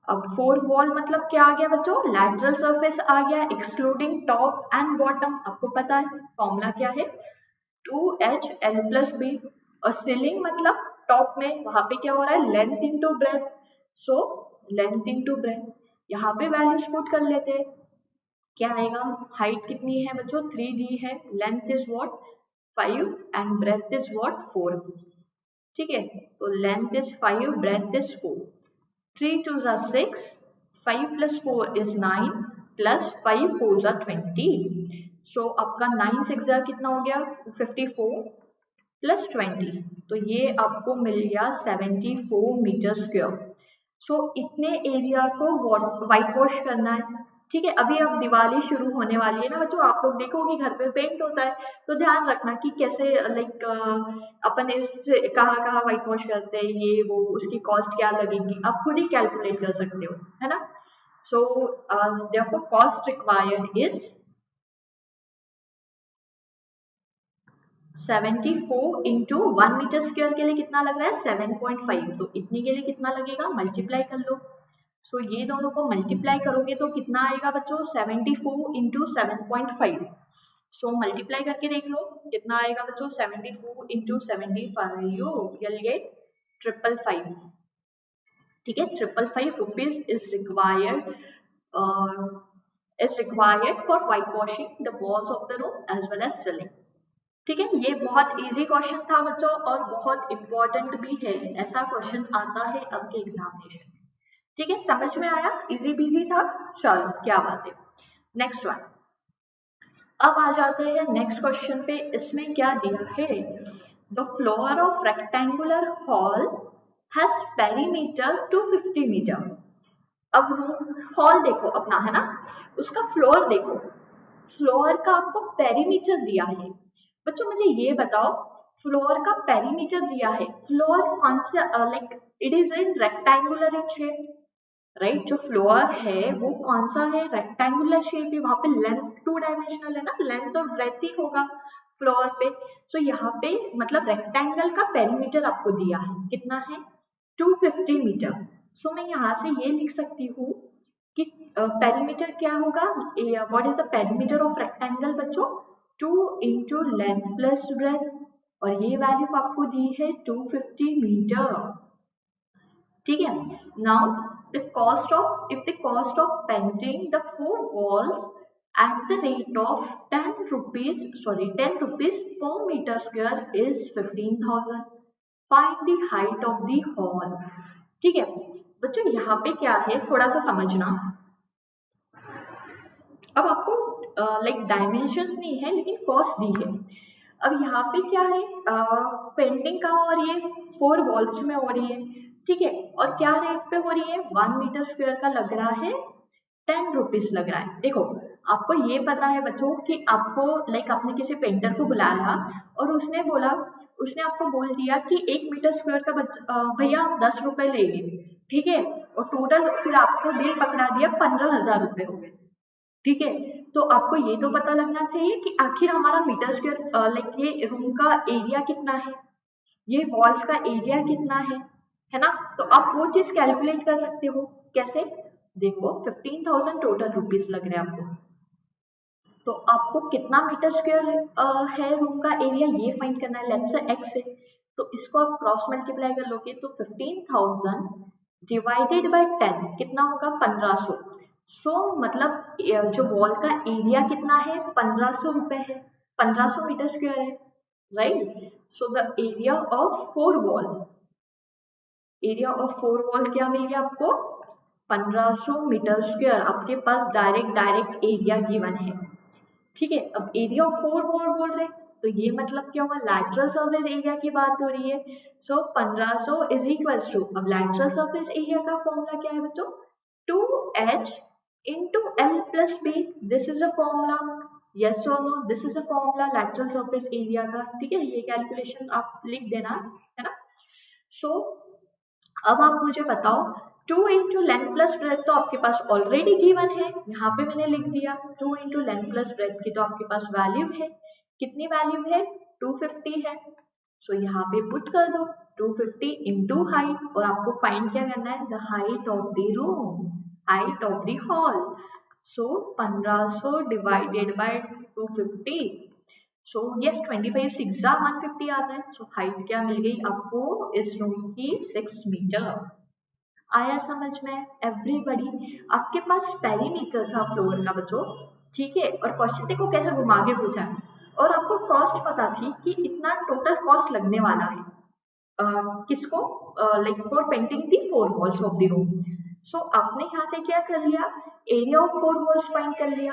[SPEAKER 1] अब 4 वॉल मतलब क्या आ गया बच्चों? लैटरल सरफेस आ गया एक्सक्लूडिंग टॉप एंड बॉटम। आपको पता है फॉर्मूला क्या है? 2HL plus B. और सीलिंग मतलब टॉप में वहां पे क्या हो रहा है? Length into breadth. So length into breadth, यहाँ पे वैल्यूज पुट कर लेते हैं। क्या आएगा? हाइट कितनी है बच्चों? 3 दी है। Length is what? 5 and breadth is what? 4, ठीक है। तो length is 5, breadth is 4। 3 2s are 6, 5 plus 4 is 9 plus 5 4s are 20। सो आपका 9 6 कितना हो गया? 54 प्लस 20, तो ये आपको मिल गया 74 मीटर स्क्वायर। सो इतने एरिया को व्हाइट वॉश करना है, ठीक है। अभी अब दिवाली शुरू होने वाली है ना बच्चों, आप लोग देखोगे घर पे पेंट होता है, तो ध्यान रखना कि कैसे लाइक अपन इससे कहाँ कहाँ व्हाइट वॉश करते हैं, ये वो, उसकी कॉस्ट क्या लगेगी आप खुद ही कैलकुलेट कर सकते हो, है ना। So therefore cost required is 74 into 1 metre square के लिए कितना लग रहा है? 7.5। तो इतनी के लिए कितना लगेगा? मल्टीप्लाई कर लो। सो ये दोनों को मल्टीप्लाई करोगे तो कितना आएगा बच्चों? 74 इंटू 7.5। सो मल्टीप्लाई करके देख लो कितना आएगा बच्चों? 74 इंटू 75, you'll get 555, ठीक है। 555 rupees is required for whitewashing the walls of the room as well as ceiling, ठीक है। ये बहुत इजी क्वेश्चन था बच्चों और बहुत इंपॉर्टेंट भी है, ऐसा क्वेश्चन आता है आपके एग्जामिनेशन में, ठीक है। समझ में आया? इजी बीजी था, चलो क्या बात है। नेक्स्ट वन, अब आ जाते हैं नेक्स्ट क्वेश्चन पे। इसमें क्या दिया है? The floor of rectangular hall has perimeter 250 metre. अब हॉल देखो अपना, है ना, उसका फ्लोर देखो, फ्लोर का आपको पेरीमीटर दिया है। बच्चों मुझे ये बताओ, फ्लोर का पेरीमीटर दिया है, फ्लोर कौन सा, like it is in rectangular in shape, right. जो फ्लोर है वो कौन सा है? रेक्टेंगुलर शेप है, वहां पे लेंथ 2 डायमेंशनल है ना, लेंथ और ब्रेथ ही होगा फ्लोर पे। सो यहाँ पे मतलब रेक्टेंगल का पेरीमीटर आपको दिया है, कितना है? 250 मीटर। सो मैं यहाँ से ये लिख सकती हूँ कि पेरीमीटर क्या होगा? What is the perimeter of rectangle बच्चों? 2 इंटू लेंथ प्लस ब्रेथ, और ये वैल्यू आपको दी है 250 मीटर, ठीक है। Now the cost of, if the cost of painting the 4 walls at the rate of 10 rupees per meter square is 15,000, find the height of the hall, ठीक है। बच्चों यहाँ पे क्या है थोड़ा सा समझना। अब आपको लाइक डायमेंशन नहीं है लेकिन कॉस्ट दी है। अब यहाँ पे क्या है, पेंटिंग का हो रही है, 4 वॉल्स में हो रही है, ठीक है। और क्या रेट पे हो रही है? 1 मीटर स्क्वायर का लग रहा है 10 रुपीज लग रहा है। देखो आपको ये पता है बच्चों कि आपको लाइक आपने किसी पेंटर को बुलाया और उसने बोला, उसने आपको बोल दिया कि 1 मीटर स्क्वायर का भैया 10 रुपए लेंगे, ठीक है। और टोटल फिर आपको बिल पकड़ा दिया 15,000 रुपए हो गए, ठीक है। तो आपको ये तो पता लगना चाहिए कि आखिर हमारा मीटर स्क्वायर लाइक ये रूम का एरिया कितना है, ये वॉल्स का एरिया कितना है ना। तो आप वो चीज कैलकुलेट कर सकते हो। कैसे? देखो 15,000 टोटल रुपीज लग रहे हैं आपको, तो आपको कितना मीटर स्क्वायर है रूम का एरिया ये फाइंड करना है। लेट्स से x है, तो इसको आप क्रॉस मल्टीप्लाई कर लोगे तो 15,000 डिवाइडेड बाय 10 कितना होगा 1500। मतलब जो वॉल का एरिया कितना है 1500 रुपए है, 1500 मीटर स्क्वायर है, right. So the area of 4 wall, area of 4 wall क्या मिल गया आपको 1500 मीटर स्क्वायर। आपके पास डायरेक्ट एरिया गिवन है, ठीक है। अब एरिया ऑफ 4 वॉल बोल रहे हैं तो ये मतलब क्या होगा लैटरल सरफेस एरिया की बात हो रही है। सो 1500 इज इक्वल्स टू, अब लैटरल सरफेस एरिया का फॉर्मूला क्या है बच्चों 2h into L plus B, this is a formula, yes और no, this is a formula lateral surface area का, ठीक है। ये कैलकुलेशन आप लिख देना है ना। सो अब आप मुझे बताओ 2 इंटू लेंथ प्लस ब्रेथ तो आपके पास ऑलरेडी गिवन है, यहाँ पे मैंने लिख दिया 2 इंटू लेंथ प्लस ब्रेथ की तो आपके पास वैल्यू है, कितनी वैल्यू है 250 है। सो यहाँ पे पुट कर दो 250 इंटू हाइट, और आपको फाइंड क्या करना है the height of the room, height of the hall. So 1500 divided by 250, so yes 25 6 150 आता है। सो हाइट क्या मिल गई आपको इस रूम की 6 मीटर। आया समझ में एवरीबडी। आपके पास पेरीमीटर था फ्लोर का बच्चों, ठीक है, और क्वेश्चन देखो कैसे घुमा के पूछा है, और आपको कॉस्ट पता थी कि इतना टोटल कॉस्ट लगने वाला है किसको like for painting the 4 walls of the room. So आपने यहाँ से क्या कर लिया एरिया ऑफ 4 वॉल्स फाइंड कर लिया,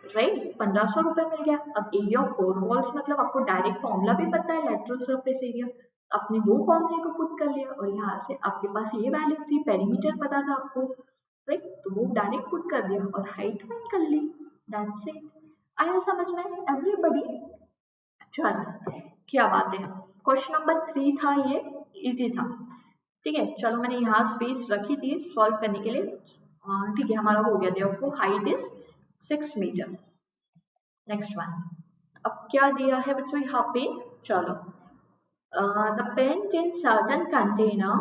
[SPEAKER 1] राइट 1500 रुपए मिल गया। अब एरिया ऑफ 4 वॉल्स मतलब आपको डायरेक्ट फॉर्मूला भी पता है लैटरल सरफेस एरिया, आपने वो फॉर्मूले को पुट कर लिया, और यहाँ से आपके पास ये वैल्यू थी पेरीमीटर पता था आपको, राइट, तो वो डायरेक्ट पुट कर दिया और हाइट फाइंड कर ली, दैट्स इट। आया समझ में एवरीबडी। चलो क्या बात है, क्वेश्चन नंबर 3 था, ये इजी था, ठीक है। चलो मैंने यहाँ स्पेस रखी थी सॉल्व करने के लिए, ठीक है हमारा हो गया, देखो height is 6 metre. Next one, अब क्या दिया है बच्चों यहाँ पे, चलो the paint in certain container,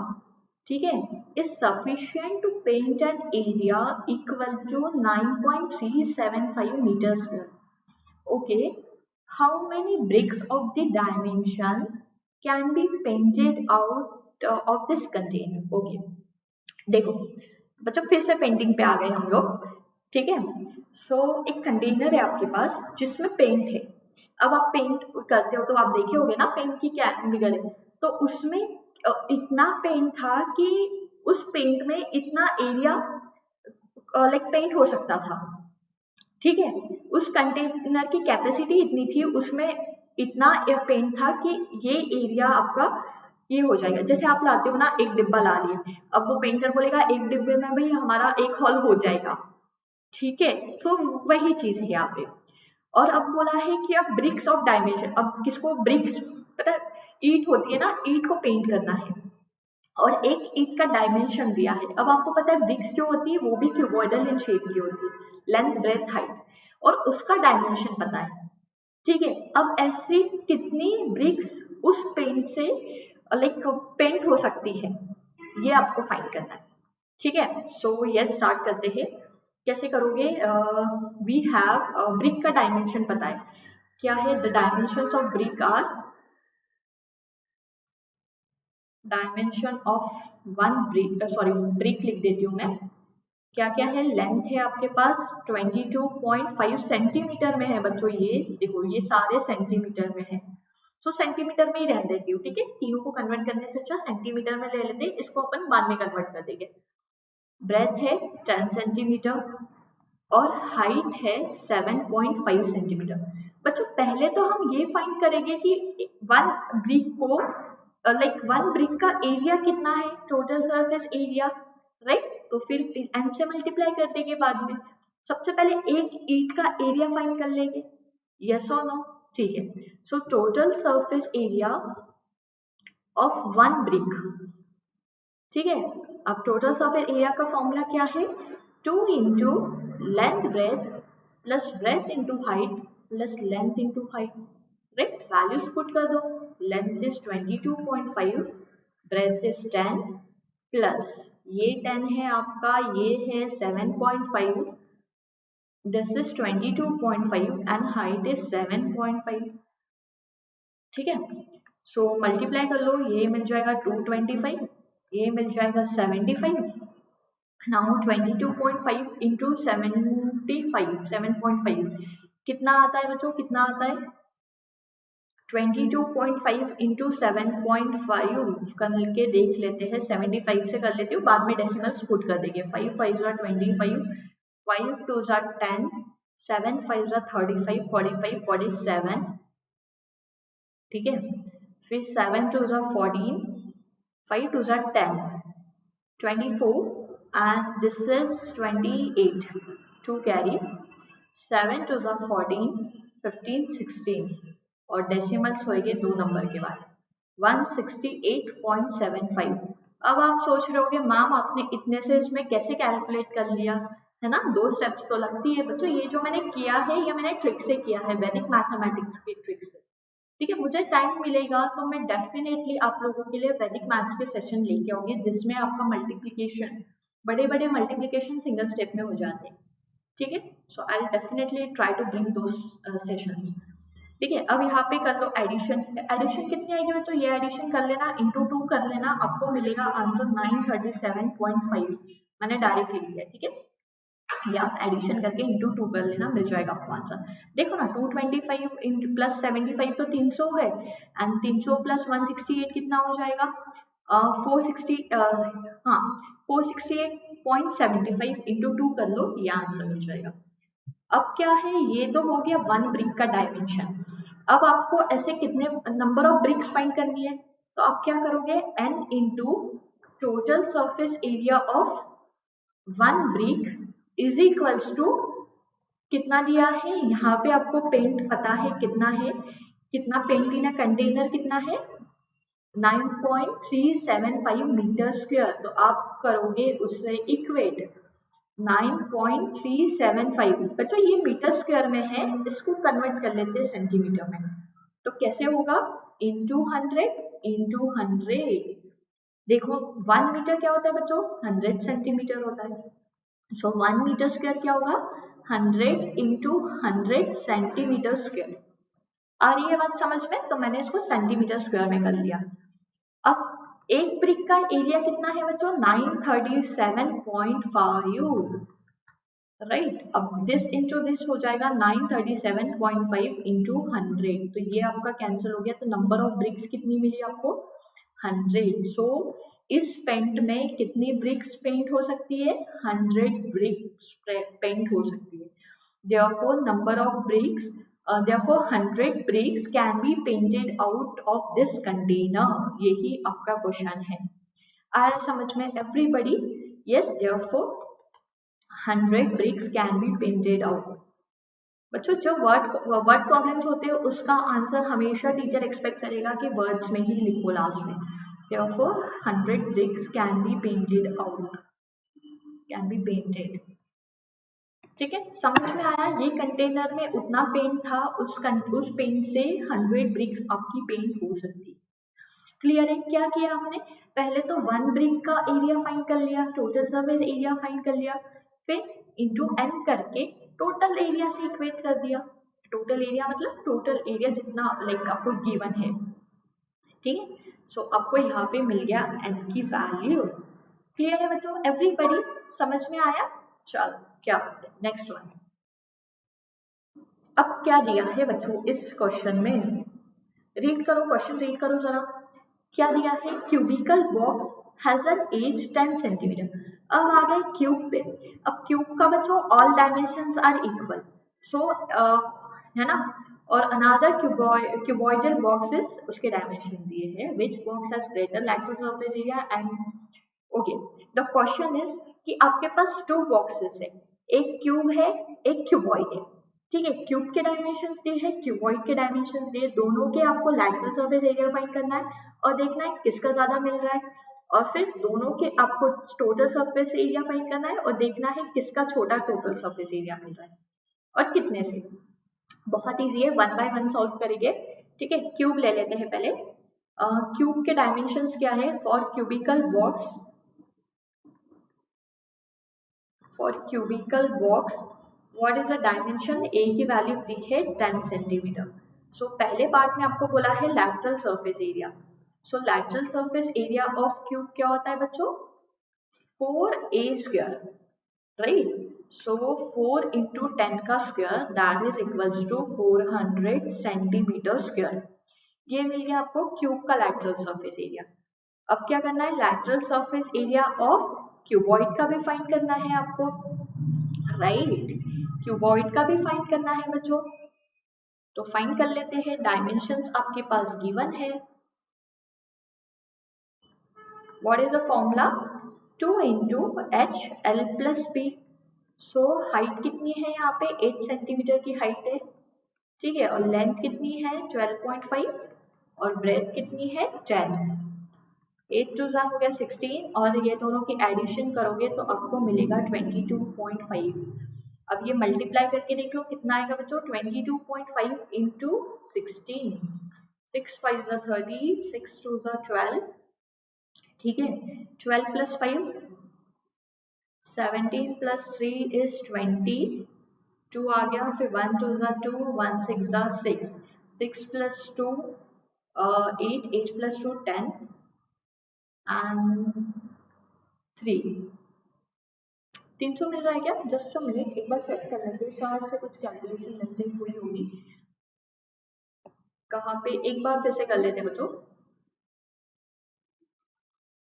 [SPEAKER 1] ठीक है, is sufficient to paint an area equal to 9.375 metre square. Okay, how many bricks of the dimension can be painted out of this container. Okay, देखो बच्चों फिर से पेंटिंग पे आ गए हम लोग, ठीक है। सो एक कंटेनर है आपके पास जिसमें पेंट है, अब आप पेंट करते हो तो आप देखे होगे ना पेंट की क्या फिगर है, तो उसमें इतना पेंट था कि उस पेंट में इतना एरिया लाइक पेंट हो सकता था, ठीक है। उस कंटेनर की कैपेसिटी इतनी थी, उसमें इतना पेंट था कि ये एरिया आपका ये हो जाएगा। जैसे आप लाते हो ना एक डिब्बा ला लिए, अब वो पेंटर बोलेगा एक डिब्बे में भाई हमारा एक हॉल हो जाएगा, ठीक है। सो वही चीज है यहाँ पे। और अब बोला है कि अब ब्रिक्स ऑफ डायमेंशन, अब किसको ब्रिक्स पता है, ईंट होती है ना, ईंट को पेंट करना है और एक ईंट का डायमेंशन दिया है। अब आपको पता है ब्रिक्स जो होती है वो भी क्यूबॉइडल इन शेप की होती है, लेंथ ब्रेथ हाइट, और उसका डायमेंशन पता है, ठीक है। अब ऐसी कितनी ब्रिक्स उस पेंट से लाइक पेंट हो सकती है ये आपको फाइंड करना है, ठीक है। सो यस स्टार्ट करते हैं, कैसे करोगे, वी हैव ब्रिक का डायमेंशन पता है क्या है, the dimensions of brick are, dimension of one brick, sorry brick लिख देती हूँ मैं, क्या क्या है, लेंथ है आपके पास 22.5 सेंटीमीटर में है बच्चों, ये देखो ये सारे सेंटीमीटर में है। सो सेंटीमीटर में ही रहने देती हूँ, ठीक है, तीनों को कन्वर्ट करने से अच्छा सेंटीमीटर में ले लेते हैं, इसको अपन बाद में कन्वर्ट कर देंगे। ब्रेथ है 10 सेंटीमीटर और हाइट है 7.5 सेंटीमीटर। बच्चों पहले तो हम ये फाइंड करेंगे कि वन ब्रिक को लाइक वन ब्रिक का एरिया कितना है, टोटल सरफेस एरिया, राइट। तो फिर एन से मल्टीप्लाई कर देंगे बाद में। सबसे पहले एक ईंट का एरिया फाइंड कर लेंगे, यस और नो, ठीक है। So total surface area of one brick, ठीक है। अब टोटल सरफेस एरिया का फॉर्मूला क्या है 2 into length breadth plus breadth into height plus length into height, right. Values put कर दो, length is 22.5, breadth is 10 plus ये 10 है आपका, ये है 7.5, this is 22.5 and height is 7.5. ठीक है, सो मल्टीप्लाई कर लो, ये मिल जाएगा 225, ये मिल जाएगा 75. नाउ 22.5 इंटू 7.5 कितना आता है बच्चों, कितना आता है? 22.5 इंटू 7.5 करके देख लेते हैं. 75 से कर लेती हूँ, बाद में डेसिमल्स पुट कर देंगे. 5 5 25, 5 2 10, 7 5 35, 45 47. ठीक है, फिर 7 2 14, 5 2 10, 24 and this is 28 to carry. 7 2 14, 15 16 और डेसिमल्स होएंगे 2 नंबर के बाद 168.75. अब आप सोच रहे होगे मैम आपने इतने से इसमें कैसे कैलकुलेट कर लिया, है ना? 2 स्टेप्स तो लगती है बच्चों. ये जो मैंने किया है ये मैंने ट्रिक से किया है, वैदिक मैथमेटिक्स की ट्रिक से. ठीक है, मुझे टाइम मिलेगा तो मैं डेफिनेटली आप लोगों के लिए वैदिक मैथ्स के सेशन लेके आऊंगी जिसमें आपका मल्टीप्लिकेशन, बड़े बड़े मल्टीप्लिकेशन सिंगल स्टेप में हो जाते हैं. ठीक है, so I will definitely try to bring those sessions. ठीक है, अब यहाँ पे कर लो एडिशन. एडिशन कितनी आएगी बच्चों, ये एडिशन कर लेना, इंटू 2 कर लेना, आपको मिलेगा आंसर 937.5. मैंने डायरेक्ट लिख दिया. ठीक है, या एडिशन करके इंटू 2 कर लेना, मिल जाएगा आपको आंसर. देखो ना 225 प्लस 75 तो 300 है एंड 300 प्लस 168 कितना हो जाएगा? 468.75 इंटू 2 कर लो, ये आंसर मिल जाएगा. अब क्या है, ये तो हो गया वन ब्रिक का डायमेंशन. अब आपको ऐसे कितने नंबर ऑफ ब्रिक्स फाइंड करनी है, तो आप क्या करोगे, n into total surface area of one brick is equals to कितना दिया है, यहाँ पे आपको पेंट पता है कितना है, कितना पेंट इन कंटेनर कितना है, 9.375 मीटर स्क्वायर. तो आप करोगे उससे इक्वेट 9.375. बच्चों ये मीटर स्क्वायर में है, इसको कन्वर्ट कर लेते हैं सेंटीमीटर में. तो कैसे होगा, इंटू 100. देखो 1 मीटर क्या होता है बच्चों, 100 सेंटीमीटर होता है. सो 1 मीटर स्क्वायर क्या होगा, 100 इंटू 100 सेंटीमीटर स्क्वायर. आ रही है बात समझ में? तो मैंने इसको सेंटीमीटर स्क्वायर में कर लिया. अब एक ब्रिक का एरिया कितना है बच्चों, 937.5. राइट, अब दिस इंटू दिस हो जाएगा 937.5 इंटू 100. तो ये आपका कैंसिल हो गया. तो नंबर ऑफ ब्रिक्स कितनी मिली आपको, 100. सो इस पेंट में कितनी ब्रिक्स पेंट हो सकती है, 100 ब्रिक्स पेंट हो सकती है. therefore number of bricks therefore 100 bricks can be painted out of this container. यही आपका क्वेश्चन है. आया समझ में everybody? yes, therefore 100 bricks can be painted out. बच्चों जो वर्ड प्रॉब्लम्स होते हैं उसका आंसर हमेशा टीचर एक्सपेक्ट करेगा कि वर्ड्स में ही लिखो लास्ट में. therefore 100 bricks can be painted out, can be painted. ठीक है, समझ में आया? ये कंटेनर में उतना पेंट था, उस पेंट से 100 ब्रिक्स आपकी पेंट हो सकती. क्लियर है? क्या किया हमने, पहले तो वन ब्रिक का एरिया फाइंड कर लिया, टोटल सरफेस एरिया फाइंड कर लिया, फिर इंटू n करके टोटल एरिया से इक्वेट कर दिया. टोटल एरिया मतलब टोटल एरिया जितना लाइक आपको गिवन है. ठीक है, सो आपको यहाँ पे मिल गया n की वैल्यू. क्लियर है बच्चों, एवरीबॉडी समझ में आया? चलो क्या होता है नेक्स्ट वन. अब क्या दिया है बच्चों इस क्वेश्चन में, रीड करो क्वेश्चन, रीड करो जरा. क्या दिया है, cubical box has an edge 10 centimetre. अब आ गए क्यूब पे. अब क्यूब का बच्चों all dimensions are equal, so है ना. और अनदर क्यूबॉइडल बॉक्सेस उसके डायमेंशन दिए हैं, which box has greater lateral surface area and okay. The question is कि आपके पास 2 बॉक्सेस है, एक क्यूब है एक क्यूबॉइड है. ठीक है, क्यूब के डायमेंशंस दिए हैं, क्यूबॉइड के डायमेंशंस दिए, दोनों के आपको लैटरल सरफेस एरिया फाइंड करना है और देखना है किसका ज्यादा मिल रहा है, और फिर दोनों के आपको टोटल सरफेस एरिया फाइंड करना है और देखना है किसका छोटा टोटल सरफेस एरिया मिल रहा है और कितने से. बहुत इजी है, 1 बाय 1 सॉल्व करेंगे. ठीक है, क्यूब ले लेते हैं पहले. क्यूब के डायमेंशंस क्या है, for cubical box what is the dimension, A की वैल्यू दी है 10 सेंटीमीटर। सो पहले पार्ट में आपको बोला है lateral surface area. So lateral surface area of cube क्या होता है बच्चों, 4a स्क्वायर, राइट। सो 4 इंटू 10 का square that is equals to 400 centimetre square. ये मिल गया आपको क्यूब का लैटरल सरफेस एरिया। अब क्या करना है, lateral surface area of cuboid का भी फाइंड करना है आपको, राइट। क्यूबॉइड का भी फाइंड करना है बच्चों। तो फाइंड कर लेते हैं, डायमेंशंस आपके पास गिवन है। What is the formula, 2 into H L plus B. So height कितनी है यहाँ पे, 8 सेंटीमीटर की हाइट है, ठीक है। और लेंथ कितनी है 12.5 और ब्रेथ कितनी है 10। 8 टू हो गया 16 और ये दोनों की एडिशन करोगे तो आपको मिलेगा 22.5। अब ये मल्टीप्लाई करके देख लो कितना आएगा बच्चों, 22.5 इंटू 16, 6 5 30, 6 2 12, ठीक है। 12 प्लस 5 17 प्लस 3 इज 20, 2 आ गया, फिर 1 2 2, 1 6 6, 6 प्लस 2 8, 8 प्लस 2 10 एंड 3, 300 मिल रहा है क्या, जस्ट अ मिनट एक बार चेक कर लेते हैं, शायद से कुछ कैलकुलेशन मिस्टेक हुई होगी कहाँ पे, एक बार फिर से कर लेते हैं बच्चों।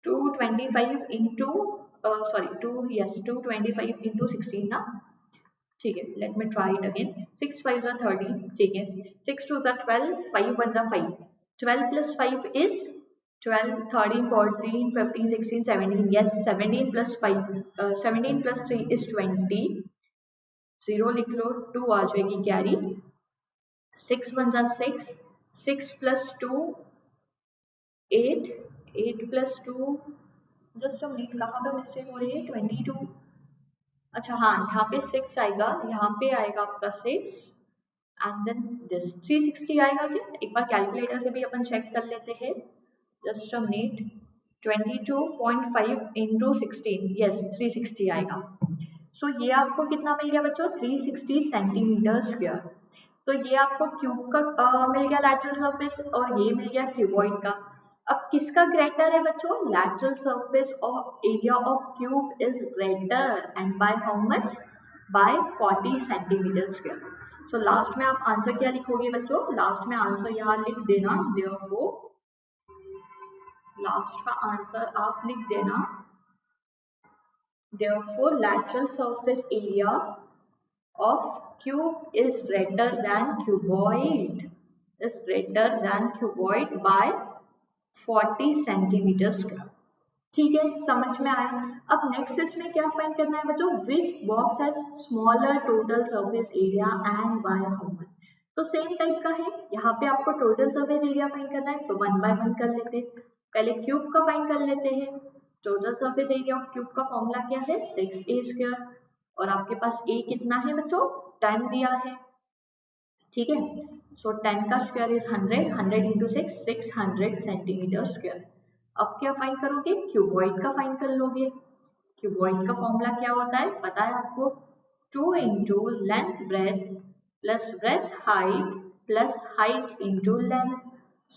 [SPEAKER 1] 225 इंटू सॉरी 225 इंटू 16 ना, ठीक है। Let me try it again, 6 5 30, ठीक है। 6 2 12, 5 1 5, 12 plus 5 is 12, 13 14 15 16 17, yes 17 plus 5 17 plus 3 is 20, 0 लिख लो, 2 आ जाएगी carry, 6 1 6, 6 plus 2 8, 8 plus 2, just a minute कहाँ पे मिस्टेक हो रही है, 22, अच्छा हाँ यहाँ पे 6 आएगा, यहाँ पे आएगा आपका 6 एंड देन दिस 360 आएगा क्या, एक बार कैलकुलेटर से भी अपन चेक कर लेते हैं, just a minute. 22.5 into 16, yes 360 आएगा। सो ये आपको कितना मिल गया बच्चों, 360 सेंटीमीटर स्क्वायर। तो ये आपको क्यूब का मिल गया लैटरल सरफेस और ये मिल गया क्यूबॉइड का। अब किसका ग्रेटर है बच्चों, lateral surface of area of cube is greater and by how much, by 40 centimetre square. So last में आप आंसर क्या लिखोगे बच्चों, लास्ट में आंसर यहाँ लिख देना, देयरफॉर लास्ट का आंसर आप लिख देना, therefore lateral surface area of cube is greater than cuboid, is greater than cuboid by 40 centimetre square, ठीक है। समझ में आया। अब नेक्स्ट इसमें क्या फाइंड करना है बच्चों, विच box has smaller total surface area and by how much. तो सेम टाइप का है, यहाँ पे आपको टोटल सरफेस एरिया फाइंड करना है, तो 1 बाय 1 कर लेते हैं। पहले क्यूब का फाइंड कर लेते हैं। Total surface area of cube का फॉर्मूला क्या है, 6a स्क्वायर, और आपके पास a कितना है बच्चों, 10 दिया है, ठीक है। सो 10 का square is 100, 100 into 6, 600 centimetre square. अब क्या फाइंड करोगे, क्यूबॉइड का फाइंड कर लोगे। क्यूबॉइड का फॉर्मूला क्या होता है पता है आपको, 2 into length breadth plus breadth height plus height into length.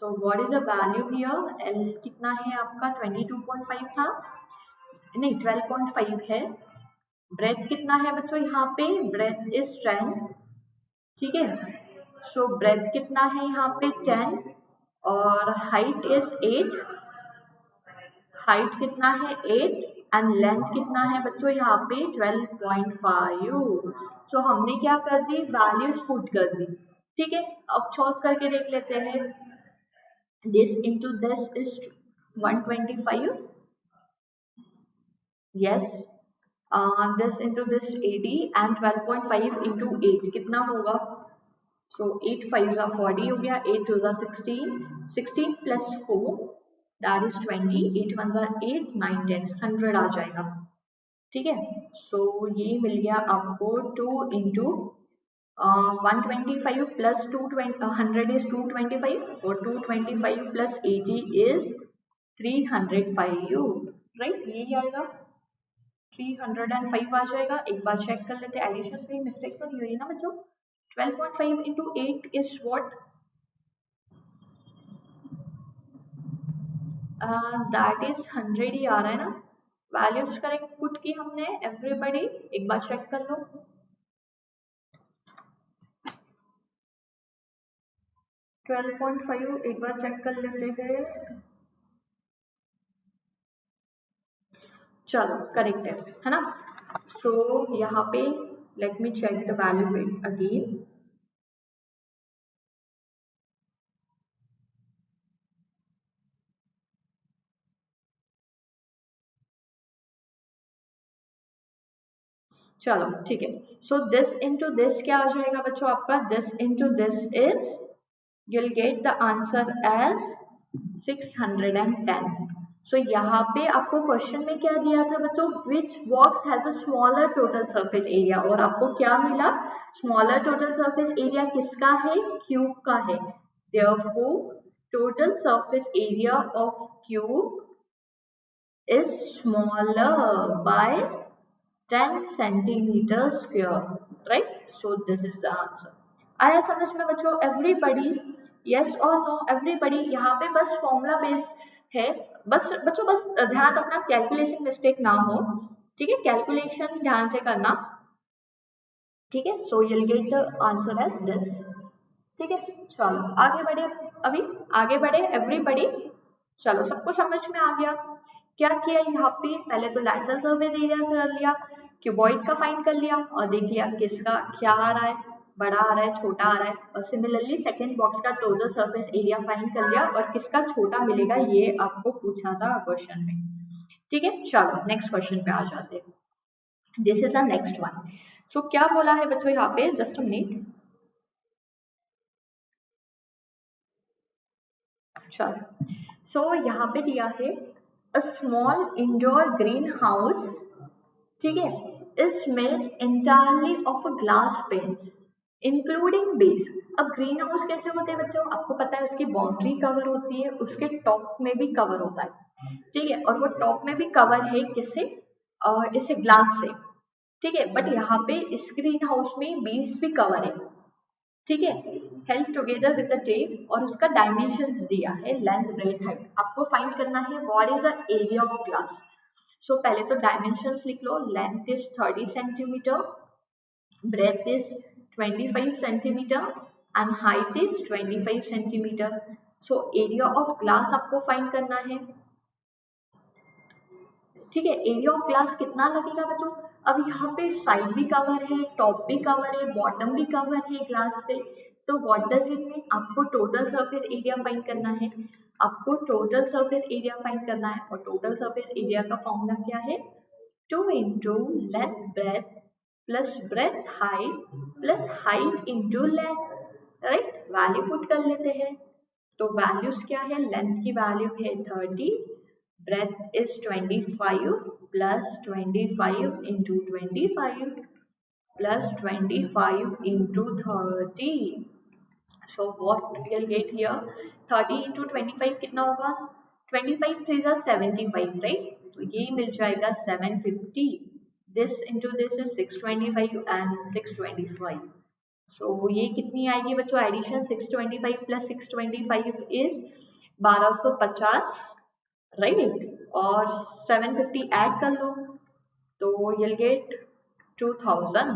[SPEAKER 1] So what is the value here, L कितना है आपका 22.5 था, नहीं 12.5 है। ब्रेथ कितना है बच्चों, यहाँ पे ब्रेथ इज 10, ठीक है। सो ब्रेथ कितना है यहाँ पे 10 और हाइट इज 8, हाइट कितना है 8 एंड लेंथ कितना है बच्चों यहाँ पे 12.5। सो हमने क्या कर दी, वैल्यूज पुट कर दी, ठीक है। अब सॉल्व करके देख लेते हैं, this into this is 125, yes, this into this 80 and 12.5 into 8 कितना होगा, so 8 5 are 40 हो गया, 8 2 are 16, 16 plus 4 that is 20, 8 1 are 8 9 10 100 आ जाएगा, ठीक है। सो ये मिल गया आपको 2 इंटू 125 प्लस 220, 100 इज 225 और 225 प्लस 80 इज 305, राइट, यही आएगा। 305 आ जाएगा। एक बार चेक कर लेते हैं, एडिशन में मिस्टेक तो नहीं हुई ना बच्चों। 12.5 into 8 is what? That is 100 ही आ रहा है ना। वैल्यूज करेक्ट पुट की हमने एवरीबॉडी, एक बार चेक कर लो। 12.5 एक बार चेक कर लेते हैं। चलो करेक्ट है ना। सो यहाँ पे let me check the value again. चलो ठीक है। सो दिस इंटू दिस क्या आ जाएगा बच्चों आपका? This into this is, you'll get the answer as 610. So यहाँ पे आपको क्वेश्चन में क्या दिया था बच्चों? Which box has a smaller total surface area? और आपको क्या मिला? Smaller total surface area किसका है? क्यूब का है। Therefore, total surface area of cube is smaller by 10 centimeter square, right? So this is the answer. आया समझ में बच्चों? एवरीबडी यस और नो? एवरीबडी यहाँ पे बस फॉर्मूला बेस है। बस बच्चों बस ध्यान रखना कैलकुलेशन मिस्टेक ना हो, ठीक है? कैलकुलेशन ध्यान से करना, ठीक है? So you will get the answer as this, ठीक है? चलो आगे बढ़े, अभी आगे बढ़े एवरीबडी। चलो सबको समझ में आ गया क्या किया यहाँ पे? पहले तो लैटरल सरफेस एरिया कर लिया, क्यूबॉइड का फाइंड कर लिया और देख लिया किसका क्या आ रहा है, बड़ा आ रहा है छोटा आ रहा है। और सिमिलरली सेकंड बॉक्स का टोटल सरफेस एरिया फाइंड कर लिया और किसका छोटा मिलेगा ये आपको पूछा था क्वेश्चन में, ठीक है? चलो नेक्स्ट क्वेश्चन पे आ जाते हैं। This is the next one. So क्या बोला है बच्चों यहाँ पे? Just a minute. चलो सो यहाँ पे दिया है a small indoor greenhouse, ठीक है, is made entirely of a glass paints including base. अब ग्रीन हाउस कैसे होते हैं बच्चों? आपको पता है उसकी बाउंड्री कवर होती है, उसके टॉप में भी कवर होता है, ठीक है? और वो टॉप में भी कवर है किससे? इसे ग्लास से, ठीक है? बट यहाँ पे इस ग्रीन हाउस में बेस भी कवर है, ठीक है? Held together with the tape और उसका डायमेंशंस दिया है, लेंथ ब्रेथ हाइट। आपको फाइंड करना है what is the area of glass. So पहले तो डायमेंशंस लिख लो। Length is 30 centimetre, breadth is 25 centimeter and height is 25 centimeter. So area of glass आपको फाइंड करना है, ठीक है? एरिया ऑफ ग्लास कितना लगेगा बच्चों? अब यहाँ पे साइड भी कवर है, टॉप भी कवर है, बॉटम भी कवर है ग्लास से। तो व्हाट डज इट मीन? आपको टोटल सरफेस एरिया फाइंड करना है, आपको टोटल सरफेस एरिया फाइंड करना है। और टोटल सरफेस एरिया का फॉर्मूला क्या है? 2 into length breadth plus breadth height plus height into length, right? Value put कर लेते हैं। तो वैल्यूज क्या है? लेंथ की वैल्यू है 30, breadth is 25 plus 25 into 25 plus 25 into 30. So what we'll get here? 30 into 25 कितना होगा? 25 3 is 75, right? तो ये मिल जाएगा 750. This into this is 625 and 625. So ये कितनी आएगी बच्चों? Addition 625 plus 625 is 1250, right? और 750 ऐड कर लो तो you'll get 2000.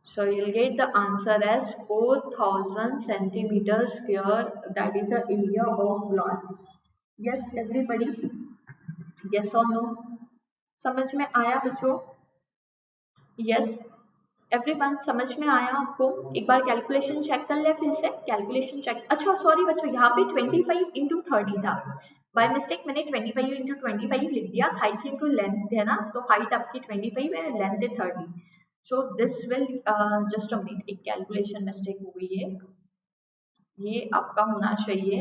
[SPEAKER 1] So you'll get the answer as 4000 centimeter square, that is the area of glass. Yes everybody, yes or no? समझ में आया बच्चों? yes एवरीवन, समझ में आया आपको? एक बार कैलकुलेशन चेक कर ले फिर से, कैलकुलेशन चेक। अच्छा सॉरी बच्चों, यहाँ पे 25 into 30 था, बाय मिस्टेक मैंने 25 into 25 लिख दिया। हाइट इंटू लेंथ है ना, तो हाइट आपकी 25 है, लेंथ है 30। So this will just a minute, एक कैलकुलेशन मिस्टेक हो गई है, ये आपका होना चाहिए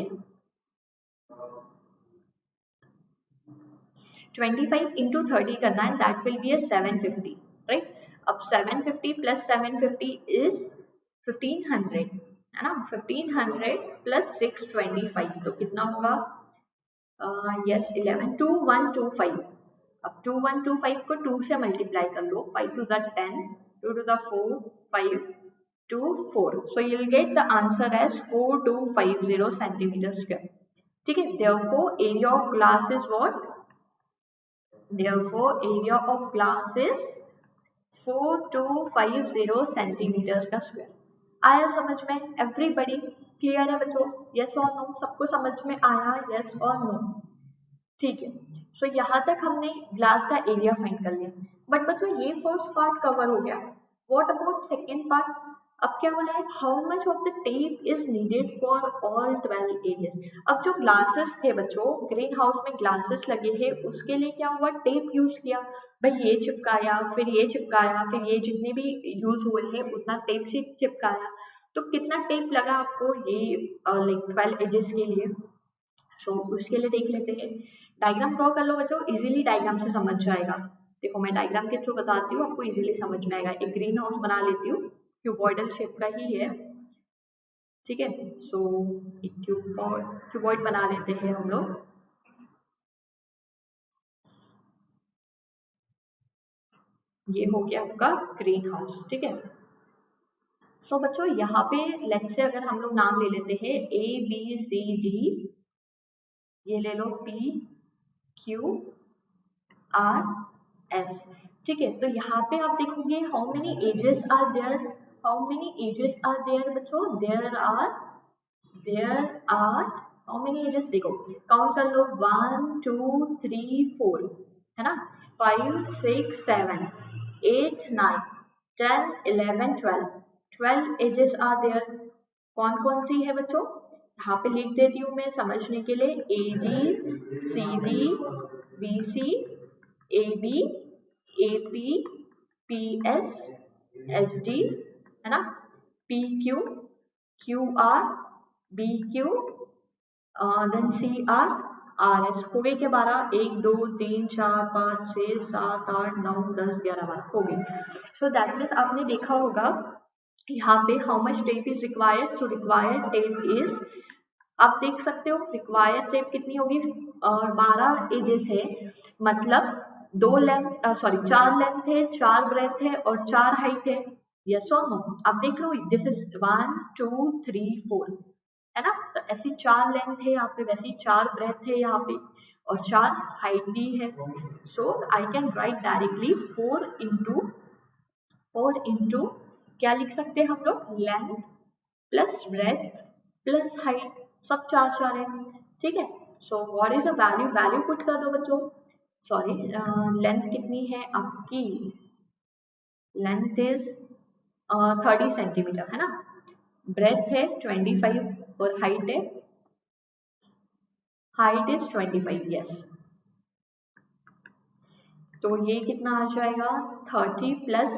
[SPEAKER 1] 25 into 30 करना है, दैट विल बी 750, राइट? अब 750 plus 750 is 1500, है ना? 1500 plus 625 तो कितना होगा? यस 11 2125, अब 2125 को 2 से मल्टीप्लाई कर लो, 5 to the 10, 2 to the 4, 5 to 4. So you'll get the answer as 4250 centimeter square. ठीक है, therefore area of glass is what? Therefore area of glass is 4250 centimetre का स्क्वायर. आया समझ में? एवरीबडी क्लियर है बच्चों? यस और नो? सबको समझ में आया? यस और नो? ठीक है. सो यहाँ तक हमने ग्लास का एरिया फाइंड कर लिया. बट बच्चों ये फर्स्ट पार्ट कवर हो गया. What about second part? अब क्या बोला है? How much of the tape is needed for all 12 edges. अब जो ग्लासेस थे बच्चों, ग्रीन हाउस में ग्लासेस लगे हैं, उसके लिए क्या हुआ? टेप यूज किया. भाई ये चिपकाया, फिर ये चिपकाया, फिर ये जितने भी यूज हुए हैं उतना टेप से चिपकाया. तो कितना टेप लगा आपको ये लाइक 12 एजेस के लिए? सो उसके लिए देख लेते हैं. डायग्राम ड्रॉ कर लो बच्चों, इजीली डायग्राम से समझ जाएगा. देखो मैं डायग्राम के थ्रू बताती हूँ, आपको इजीली समझ में आएगा. एक ग्रीन हाउस बना लेती हूँ, क्यूबॉइडल शेप का ही है. ठीक है. सो एक क्यूबॉइड बना लेते हैं हम लोग. ये हो गया आपका ग्रीन हाउस. ठीक है. सो बच्चों यहाँ पे लेट्स से अगर हम लोग नाम ले लेते हैं ABCD, ये ले लो PQRS. ठीक है. तो यहाँ पे आप देखोगे how many edges are there. How many edges are there बच्चों? There are how many edges? देखो काउंट कर लो, 1 2 3 4 है ना, 5 6 7 8 9 10 11 12 एजेस आर देयर. कौन कौन सी है बच्चों? यहाँ पे लिख देती हूँ मैं समझने के लिए. AG CD BC AB AP PS SD है ना, PQ QR BQ then CR RS. हो गई क्या? 12 1 2 3 4 5 6 7 8 9 10 11 12 हो गई. सो दैट मीन्स आपने देखा होगा यहाँ पे how much tape is required. So required tape is, आप देख सकते हो रिक्वायर्ड टेप कितनी होगी? 12 एजेस है, मतलब 4 लेंथ है, 4 ब्रेथ है और 4 हाइट है. यस और नो? आप देख लो, दिस इज 1 2 3 4 है ना. तो ऐसी 4 लेंथ है यहाँ पे, वैसे ही 4 ब्रेथ है यहाँ पे और 4 हाइट भी है. So I can write directly 4 into क्या लिख सकते हैं हम लोग? Length plus breadth plus height, सब 4 है. ठीक है. So what is the value? Value put कर दो बच्चों. सॉरी, लेंथ कितनी है आपकी? लेंथ इज 30 सेंटीमीटर है ना, ब्रेथ है 25 और हाइट इज 25. यस. तो ये कितना आ जाएगा? 30 plus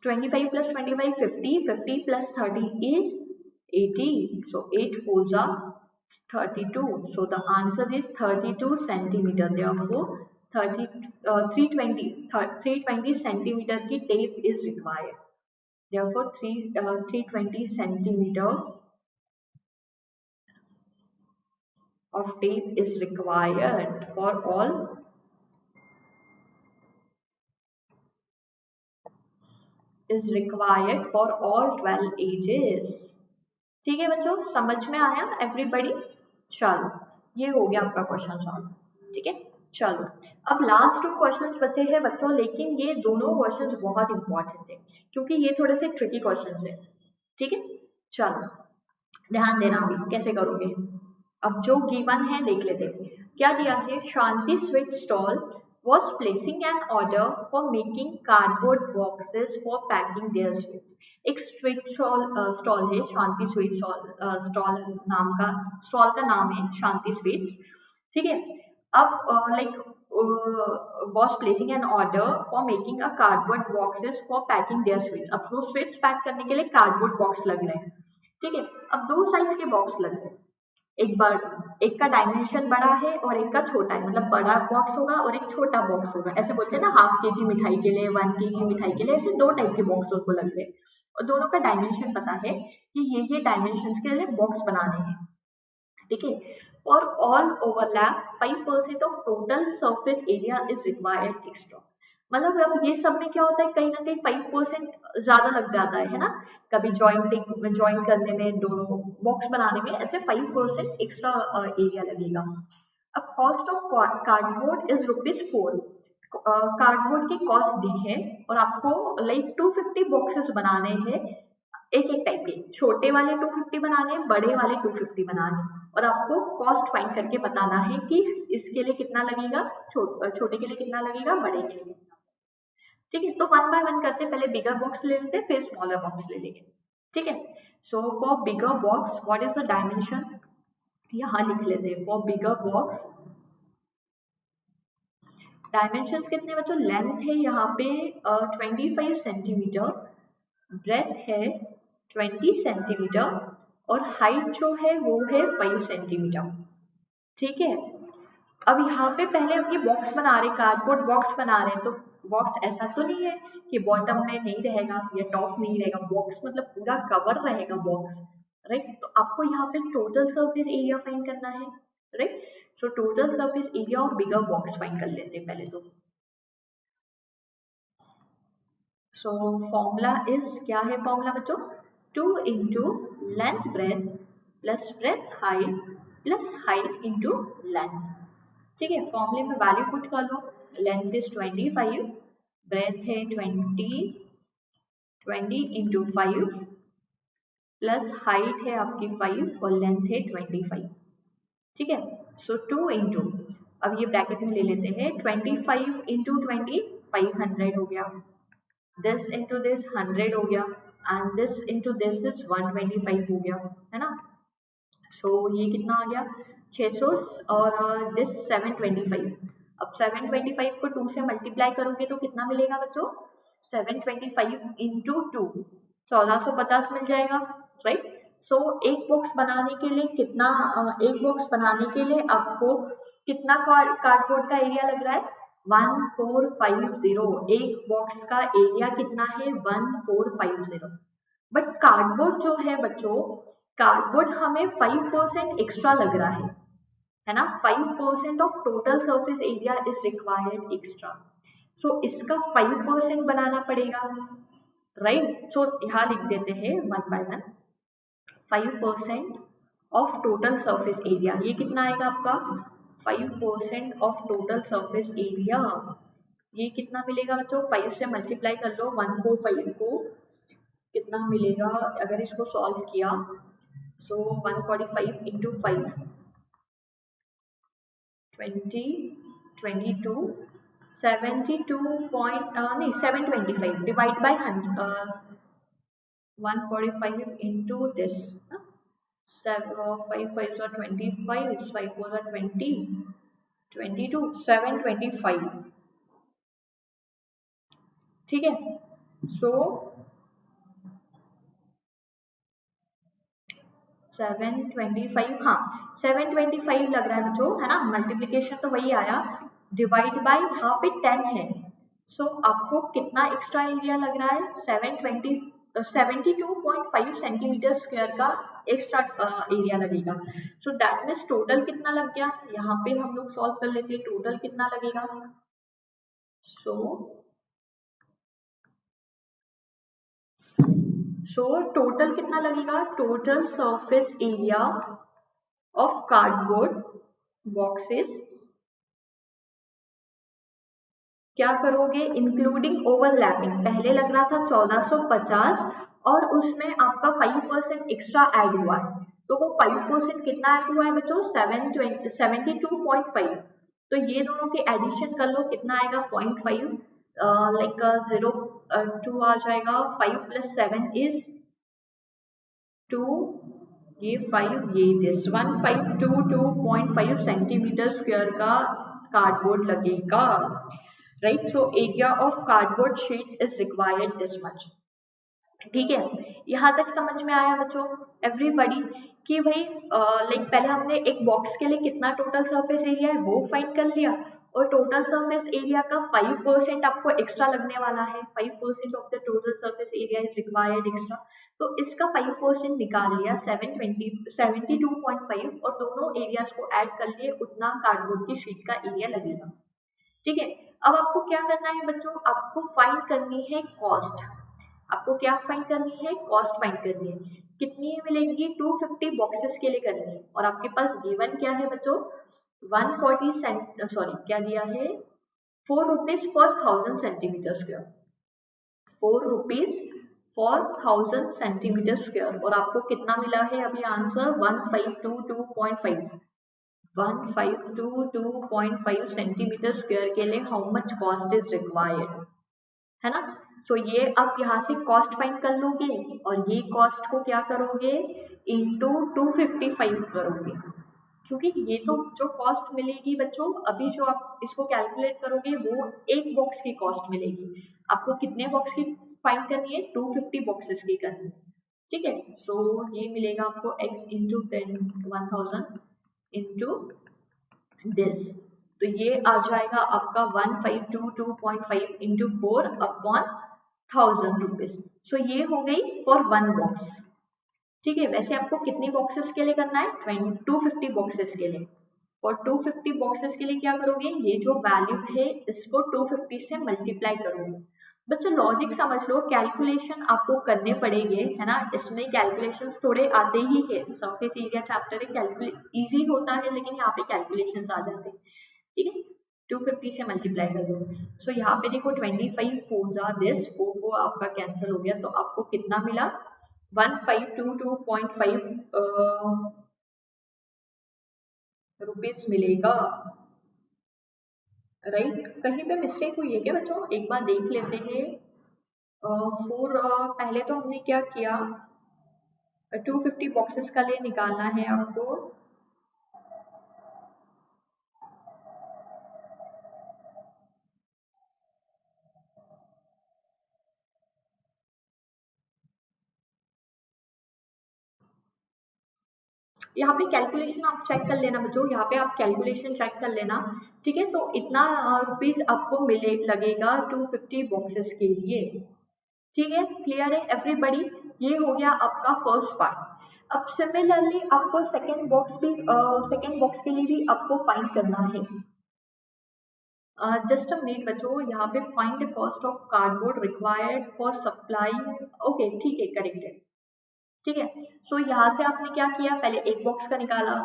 [SPEAKER 1] 25 plus 25 50 plus 30 is 80. So 8 4s are 32. So the answer is 32 centimeter. Therefore 320 centimeter की tape is required. Therefore 320 centimeter of tape is required for all is required for all 12 ages. ठीक है बच्चों, समझ में आया एवरीबडी? चलो ये हो गया आपका क्वेश्चन सॉल्व. ठीक है. चलो अब लास्ट 2 क्वेश्चंस बचे हैं बच्चों, लेकिन ये दोनों क्वेश्चंस बहुत इंपॉर्टेंट है क्योंकि ये थोड़े से ट्रिकी क्वेश्चंस है. ठीक है. चलो ध्यान देना अभी कैसे करोगे. अब जो गिवन है देख लेते हैं. क्या दिया है? Shanti sweet stall was placing an order for making cardboard boxes for packing their sweets. एक स्वीट स्टॉल है, शांति स्वीट स्टॉल नाम का स्टॉल का नाम है शांति स्वीट्स. ठीक है. अब like was placing an order for making a cardboard boxes for packing their sweets. अब वो स्वीट्स पैक करने के लिए कार्डबोर्ड बॉक्स लग रहे हैं. ठीक है. अब 2 साइज के बॉक्स लग रहे हैं. एक का डायमेंशन बड़ा है और एक का छोटा है, मतलब बड़ा बॉक्स होगा और एक छोटा बॉक्स होगा. ऐसे बोलते हैं ना, ½ kg मिठाई के लिए 1 kg मिठाई के लिए, ऐसे 2 टाइप के बॉक्स को लग रहे हैं और दोनों का डायमेंशन पता है कि ये डायमेंशन के लिए बॉक्स बनाने हैं. ठीक है. For all overlap, 5% of total surface area is required extra. मतलब अब ये सब में क्या होता है, कहीं ना कहीं 5% ज्यादा लग जाता है ना, कभी ज्वाइंट करने में, दोनों बॉक्स बनाने में ऐसे 5% एक्स्ट्रा एरिया लगेगा. अब cost of cardboard is ₹4. Cardboard की कॉस्ट दी है और आपको लाइक 250 बॉक्सेस बनाने हैं, एक एक टाइप के, छोटे वाले 250 बनाने, बड़े वाले 250 बनाने, और आपको कॉस्ट फाइंड करके बताना है कि इसके लिए कितना लगेगा, छोटे के लिए कितना लगेगा, बड़े के लिए. ठीक है, तो वन बाय वन करते, पहले बिगर बॉक्स ले लेते, फिर स्मॉलर बॉक्स ले लेंगे. ठीक है, so for bigger box what is the dimension, यहाँ लिख लेते हैं. फॉर बिगर बॉक्स डायमेंशंस कितने बच्चों, लेंथ है यहाँ पे 25 सेंटीमीटर, ब्रेथ है 20 सेंटीमीटर, और हाइट जो है वो है 5 सेंटीमीटर. ठीक है, अब यहाँ पे पहले हम ये बॉक्स बना रहे, कार्डबोर्ड बॉक्स बना रहे हैं, तो बॉक्स ऐसा तो नहीं है कि बॉटम में नहीं रहेगा या टॉप में ही रहेगा, बॉक्स मतलब पूरा कवर रहेगा बॉक्स, राइट. तो आपको यहाँ पे टोटल सरफेस एरिया फाइंड करना है, right. So total surface area of bigger box find कर लेते हैं पहले तो. सो फॉर्मूला इज, क्या है फॉर्मूला बच्चों, 2 into length breadth plus breadth height plus height into length. ठीक है, फॉर्मूले में वैल्यू पुट कर लो. लेंथ इज 25, ब्रेथ है 20 इंटू 5 प्लस हाइट है आपकी 5 और लेंथ है 25. ठीक है, सो 2 इंटू, अब ये ब्रैकेट में ले लेते हैं, 25 इंटू 20 500 हो गया, दिस इंटू दिस 100 हो गया, and this into this is 125 हो गया, है ना. सो ये कितना आ गया 600 और दिस 725. अब 725 को 2 से मल्टीप्लाई करोगे तो कितना मिलेगा बच्चों, 725 इंटू 2 1450 मिल जाएगा, राइट. सो एक बॉक्स बनाने के लिए कितना, एक बॉक्स बनाने के लिए आपको कितना कार्डबोर्ड का एरिया लग रहा है, 1450. एक बॉक्स का एरिया कितना है, 1450. बट कार्डबोर्ड जो है बच्चों, कार्डबोर्ड हमें 5% एक्स्ट्रा लग रहा है ना. 5% of total surface area is required extra. So इसका 5% बनाना पड़ेगा, राइट. सो यहाँ लिख देते हैं one by one. 5% of total surface area, ये कितना आएगा आपका, 5% ऑफ टोटल सरफेस एरिया, ये कितना मिलेगा बच्चों, 5 से मल्टीप्लाई कर लो, 145 को कितना मिलेगा अगर इसको सॉल्व किया, सो 145 इंटू 5 20 22 72 नहीं 725 divide by 145 into this, 5 5 are 25, 5 4 are 20, 22 725. ठीक है, सो 725, हाँ 725 लग रहा है बच्चों, है ना. मल्टीप्लीकेशन तो वही आया, डिवाइड बाय यहाँ पे 10 है. सो आपको कितना एक्स्ट्रा एरिया लग रहा है, 72.5 सेंटीमीटर स्क्वायर का एक्स्ट्रा एरिया लगेगा. सो दैट मीन्स टोटल कितना लग गया, यहाँ पे हम लोग सॉल्व कर लेते हैं, टोटल कितना लगेगा. सो टोटल कितना लगेगा, total surface area of cardboard boxes, क्या करोगे, इंक्लूडिंग ओवरलैपिंग, पहले लग रहा था 1450 और उसमें आपका 5% एक्स्ट्रा ऐड हुआ है, तो वो 5% कितना ऐड हुआ है बच्चों, 72.5. तो ये दोनों के एडिशन कर लो, कितना आएगा 0.5, लाइक 0.2 आ जाएगा, 5 + 7 इज 2, ये 5, ये दिस 1522.5 सेंटीमीटर स्क्वायर का कार्डबोर्ड लगेगा, right. So area of cardboard sheet is required this much. ठीक है, यहाँ तक समझ में आया बच्चों एवरीबॉडी, कि भाई लाइक पहले हमने एक बॉक्स के लिए कितना टोटल सरफेस एरिया है वो फाइंड कर लिया, और टोटल सरफेस एरिया का 5% आपको एक्स्ट्रा लगने वाला है। 5% of the total surface area is required extra, तो इसका 5% निकाल लिया 72.5 और दोनों एरियाज को ऐड कर लिए, उतना कार्डबोर्ड की शीट का एरिया लगेगा। ठीक है, अब आपको क्या करना है बच्चों, आपको फाइंड करनी है कॉस्ट। आपको क्या फाइंड करनी है, कॉस्ट फाइंड करनी है। कितनी मिलेगी, 250 बॉक्सेस के लिए करनी है। और आपके पास गिवन क्या है बच्चों, 140 सॉरी क्या दिया है, 4 rupees for 1000 centimetre square, 4 rupees for 1000 centimetre square. और आपको कितना मिला है अभी आंसर, 1522.5 1522.5 सेंटीमीटर स्क्वायर के लिए how much cost is required, है ना। सो ये आप यहाँ से कॉस्ट फाइंड कर लोगे और ये कॉस्ट को क्या करोगे, इंटू 255 करोगे, क्योंकि ये तो जो कॉस्ट मिलेगी बच्चों, अभी जो आप इसको कैलकुलेट करोगे वो एक बॉक्स की कॉस्ट मिलेगी। आपको कितने बॉक्स की फाइंड करनी है, 250 बॉक्सेस की करनी है। ठीक है, सो ये मिलेगा आपको x इंटू 1000 इंटू दिस, तो ये आ जाएगा आपका 1522.5 इंटू 4 अपॉन 1000 रुपीज। सो ये हो गई फॉर 1 बॉक्स। ठीक है, वैसे आपको कितने बॉक्सेस के लिए करना है, 250 बॉक्सेस के लिए। और 250 बॉक्सेस के लिए क्या करोगे, ये जो वैल्यू है इसको 250 से मल्टीप्लाई करोगे। बच्चों लॉजिक समझ लो, कैलकुलेशन आपको करने पड़ेंगे, है ना। इसमें कैलकुलेशंस थोड़े आते ही है, सरफेस एरिया चैप्टर है, कैलकुलेट इजी होता है, लेकिन यहाँ पे कैलकुलेशंस आ जाते हैं। ठीक है, 250 से मल्टीप्लाई कर दो। सो यहाँ पे देखो 25 फोर दिस, वो आपका कैंसिल हो गया, तो आपको कितना मिला, 1522.5 रुपीज मिलेगा, राइट। कहीं पे मिस्टेक हुई है क्या बच्चों, एक बार देख लेते हैं। पहले तो हमने क्या किया, 250 बॉक्सेस का लिए निकालना है आपको, यहाँ पे कैलकुलेशन आप चेक कर लेना बच्चों, यहाँ पे आप कैलकुलेशन चेक कर लेना। ठीक है, तो इतना रुपीज आपको मिले लगेगा 250 बॉक्सेस के लिए। ठीक है, क्लियर है एवरीबॉडी, ये हो गया आपका फर्स्ट पार्ट। अब सिमिलरली आपको सेकेंड बॉक्स के लिए भी आपको फाइंड करना है। जस्ट अ मिनट बच्चों, यहाँ पे find the cost of cardboard required for supplying, okay ठीक है, करेक्ट है। ठीक है, सो यहाँ से आपने क्या किया, पहले एक बॉक्स का निकाला,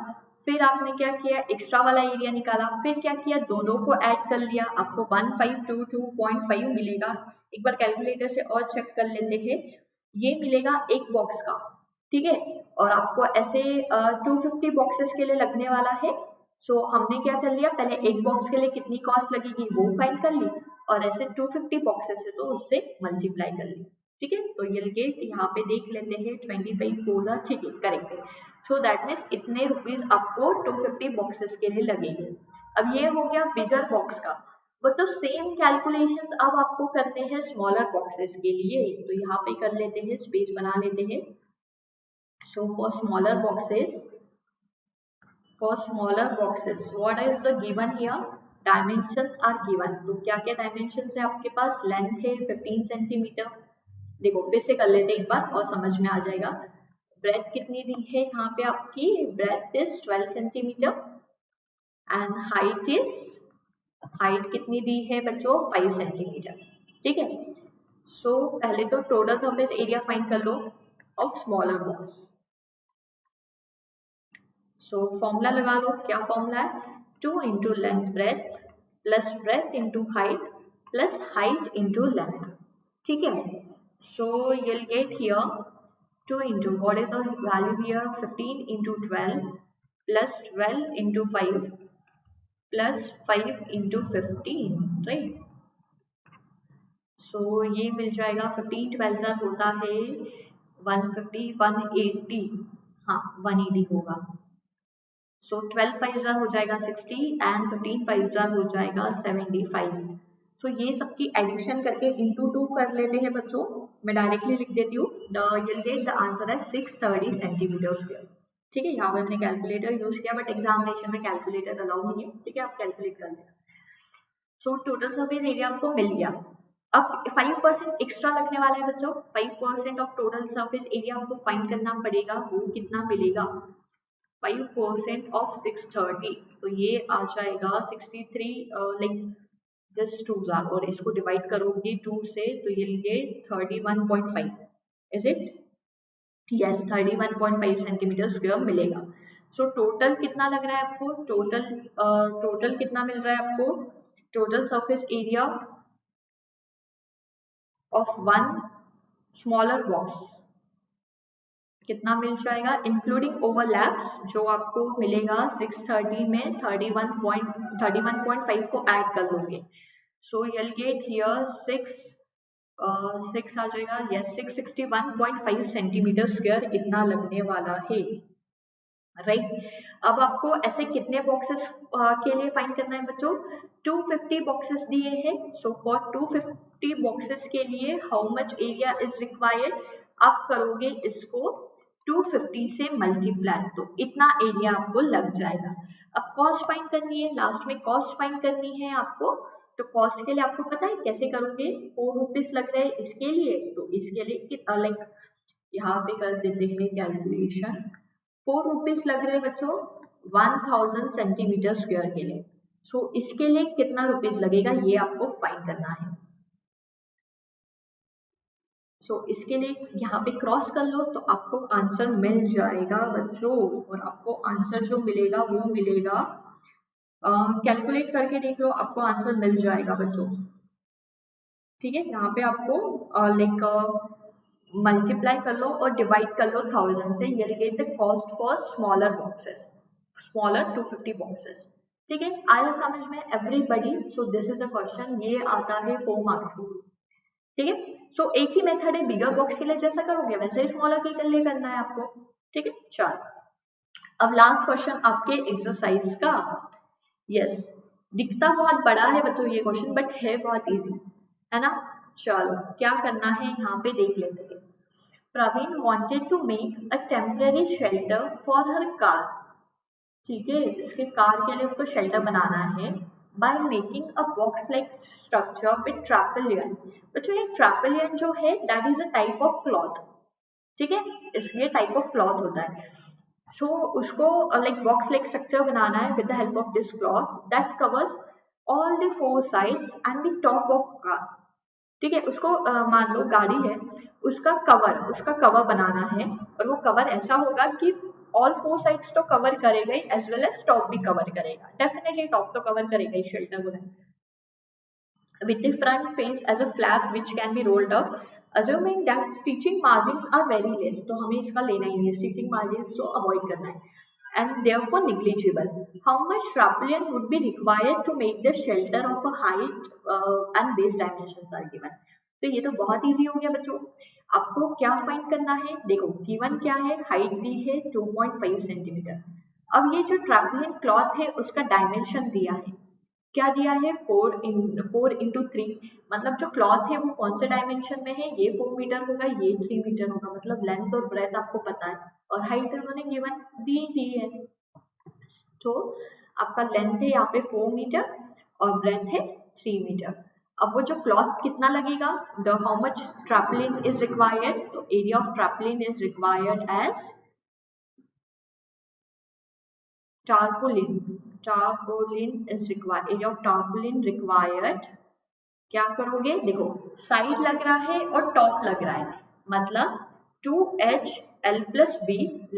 [SPEAKER 1] फिर आपने क्या किया, एक्स्ट्रा वाला एरिया निकाला, फिर क्या किया, दोनों को ऐड कर लिया, आपको 1522.5 मिलेगा। एक बार कैलकुलेटर से और चेक कर लेते हैं, ये मिलेगा एक बॉक्स का। ठीक है, और आपको ऐसे 250 बॉक्सेस के लिए लगने वाला है। सो हमने क्या कर लिया, पहले एक बॉक्स के लिए कितनी कॉस्ट लगेगी वो फाइंड कर ली, और ऐसे 250 बॉक्सेस है तो उससे मल्टीप्लाई कर ली। ठीक है, तो ये गेट यहाँ पे देख लेते हैं, 25 4 ठीक है, करेक्ट है। सो दैट मीन्स इतने रुपीज आपको 250 बॉक्सेस के लिए लगेंगे। अब ये हो गया बिगर बॉक्स का, बट तो सेम कैलकुलेशंस अब आपको करते हैं स्मॉलर बॉक्सेस के लिए। तो यहाँ पे कर लेते हैं, स्पेस बना लेते हैं। So for smaller boxes, what is the given here, dimensions are given। तो क्या क्या dimensions है आपके पास, लेंथ है 15 सेंटीमीटर, देखो फिर से कर लेते हैं एक बार और समझ में आ जाएगा। ब्रेथ कितनी दी है यहाँ पे आपकी, breadth is 12 centimetre and height कितनी दी है बच्चों, 5 सेंटीमीटर। ठीक है, सो पहले तो टोटल सरफेस एरिया फाइंड कर लो of smaller box. So formula लगा लो, क्या फॉर्मूला है, 2 into length breadth plus breadth into height plus height into length. ठीक है, so you'll get here 2 into, what is the value here, 15 into 12 plus 12 into 5 plus 5 into 15, right। so ये मिल जाएगा, 15 12 सा होता है 150 180, हाँ 180 होगा। सो 12 5 हो जाएगा 60 एंड 15 5 हो जाएगा 75। सो ये सबकी एडिशन करके इंटू 2 कर लेते हैं बच्चों, मैं डायरेक्टली लिख देती हूँ, द आंसर है 630 सेंटीमीटर स्क्वायर। ठीक है, यहाँ पे मैंने कैलकुलेटर यूज किया, बट एग्जामिनेशन में कैलकुलेटर अलाउ नहीं है। ठीक है, आप कैलकुलेट कर लेना। सो टोटल सरफेस एरिया आपको मिल गया। अब 5% एक्स्ट्रा लगने वाला है बच्चों, 5% ऑफ टोटल सरफेस एरिया आपको फाइंड करना पड़ेगा। वो कितना मिलेगा? 5% ऑफ 630, तो ये आ जाएगा 63, लाइक जस्ट 2 और इसको डिवाइड करोगे 2 से तो ये 31.5, is it? Yes, 31.5 centimetre square मिलेगा। सो टोटल कितना लग रहा है आपको? टोटल कितना मिल रहा है आपको? Total surface area of one smaller box कितना मिल जाएगा, इंक्लूडिंग ओवरलैप्स, जो आपको मिलेगा 630 में 31.5 को ऐड कर लोगे। सो यल गेट हियर 6 आ जाएगा, यस 661.5 सेंटीमीटर स्क्वायर इतना लगने वाला है, राइट। अब आपको ऐसे कितने बॉक्सेस के लिए फाइंड करना है बच्चों? 250 बॉक्सेस दिए हैं। सो फॉर 250 बॉक्सेस के लिए how much area is required? आप करोगे इसको 250 से मल्टीप्लाई, तो इतना एरिया आपको लग जाएगा। अब कॉस्ट फाइंड करनी है, लास्ट में कॉस्ट फाइंड करनी है आपको। तो कॉस्ट के लिए आपको पता है कैसे करोगे? 4 रुपीज लग रहे हैं इसके लिए, तो इसके लिए लाइक यहाँ पे कर देते हैं कैलकुलेशन। 4 रुपीज लग रहे हैं बच्चों 1000 सेंटीमीटर स्क्वायर के लिए। सो इसके लिए कितना रुपीज लगेगा ये आपको फाइंड करना है। सो इसके लिए यहाँ पे क्रॉस कर लो तो आपको आंसर मिल जाएगा बच्चों, और आपको आंसर जो मिलेगा वो मिलेगा, कैलकुलेट करके देख लो, आपको आंसर मिल जाएगा बच्चों। ठीक है, यहाँ पे आपको लाइक मल्टीप्लाई कर लो और डिवाइड कर लो 1000 से, ये get the cost for smaller boxes, smaller 250 boxes. ठीक है, आया समझ में everybody? So this is a question, ये आता है 4 मार्क्स के लिए। ठीक है, सो एक ही मेथड है, बिगर बॉक्स के लिए जैसा करोगे वैसे ही स्मॉलर के लिए करना है आपको। ठीक है, चलो अब लास्ट क्वेश्चन आपके एक्सरसाइज का। यस, दिखता बहुत बड़ा है बच्चों ये क्वेश्चन, बट है बहुत इजी, है ना। चलो क्या करना है यहाँ पे देख लेते हैं। Praveen wanted to make a temporary shelter for her car। ठीक है, इसके कार के लिए उसको शेल्टर बनाना है by making a box like structure with tarpaulin. बच्चों ये ट्रैपेलियन जो है that is a type of cloth. ठीक है, इसलिए टाइप ऑफ क्लॉथ होता है। सो उसको लाइक बॉक्स लाइक स्ट्रक्चर बनाना है with the help of this cloth that covers all the 4 sides and the top of car. ठीक है, उसको मान लो गाड़ी है, उसका कवर बनाना है, और वो कवर ऐसा होगा कि ऑल 4 साइड्स तो कवर करेगा ही, एज वेल एज टॉप भी कवर करेगा। डेफिनेटली टॉप तो कवर करेगा ही, शेल्टर बोला है। With the front face as a flap which can be rolled up, assuming that stitching margins are very less, तो हमें इसका लेना ही नहीं है, stitching margins तो अवॉइड करना है, and therefore negligible. How much tarpaulin would be required to make the shelter of a height and base dimensions are given? तो ये तो बहुत इजी हो गया बच्चों। आपको क्या फाइंड करना है? देखो गिवन क्या है, हाइट दी है 2.5 सेंटीमीटर। अब ये जो ट्रैपलिन क्लॉथ है उसका डायमेंशन दिया है, क्या दिया है? 4 into 3, मतलब जो क्लॉथ है वो कौन से डायमेंशन में है? ये 4 मीटर होगा, ये 3 मीटर होगा, मतलब लेंथ और ब्रेथ आपको पता है, और हाइट उन्होंने गिवन दी है। तो आपका लेंथ है यहाँ पे 4 मीटर और ब्रेथ है 3 मीटर। अब वो जो क्लॉथ कितना लगेगा, the how much tarpaulin is required, तो area of tarpaulin is required as tarpaulin is required, area of tarpaulin required। क्या करोगे? देखो साइड लग रहा है और टॉप लग रहा है, मतलब 2HL plus B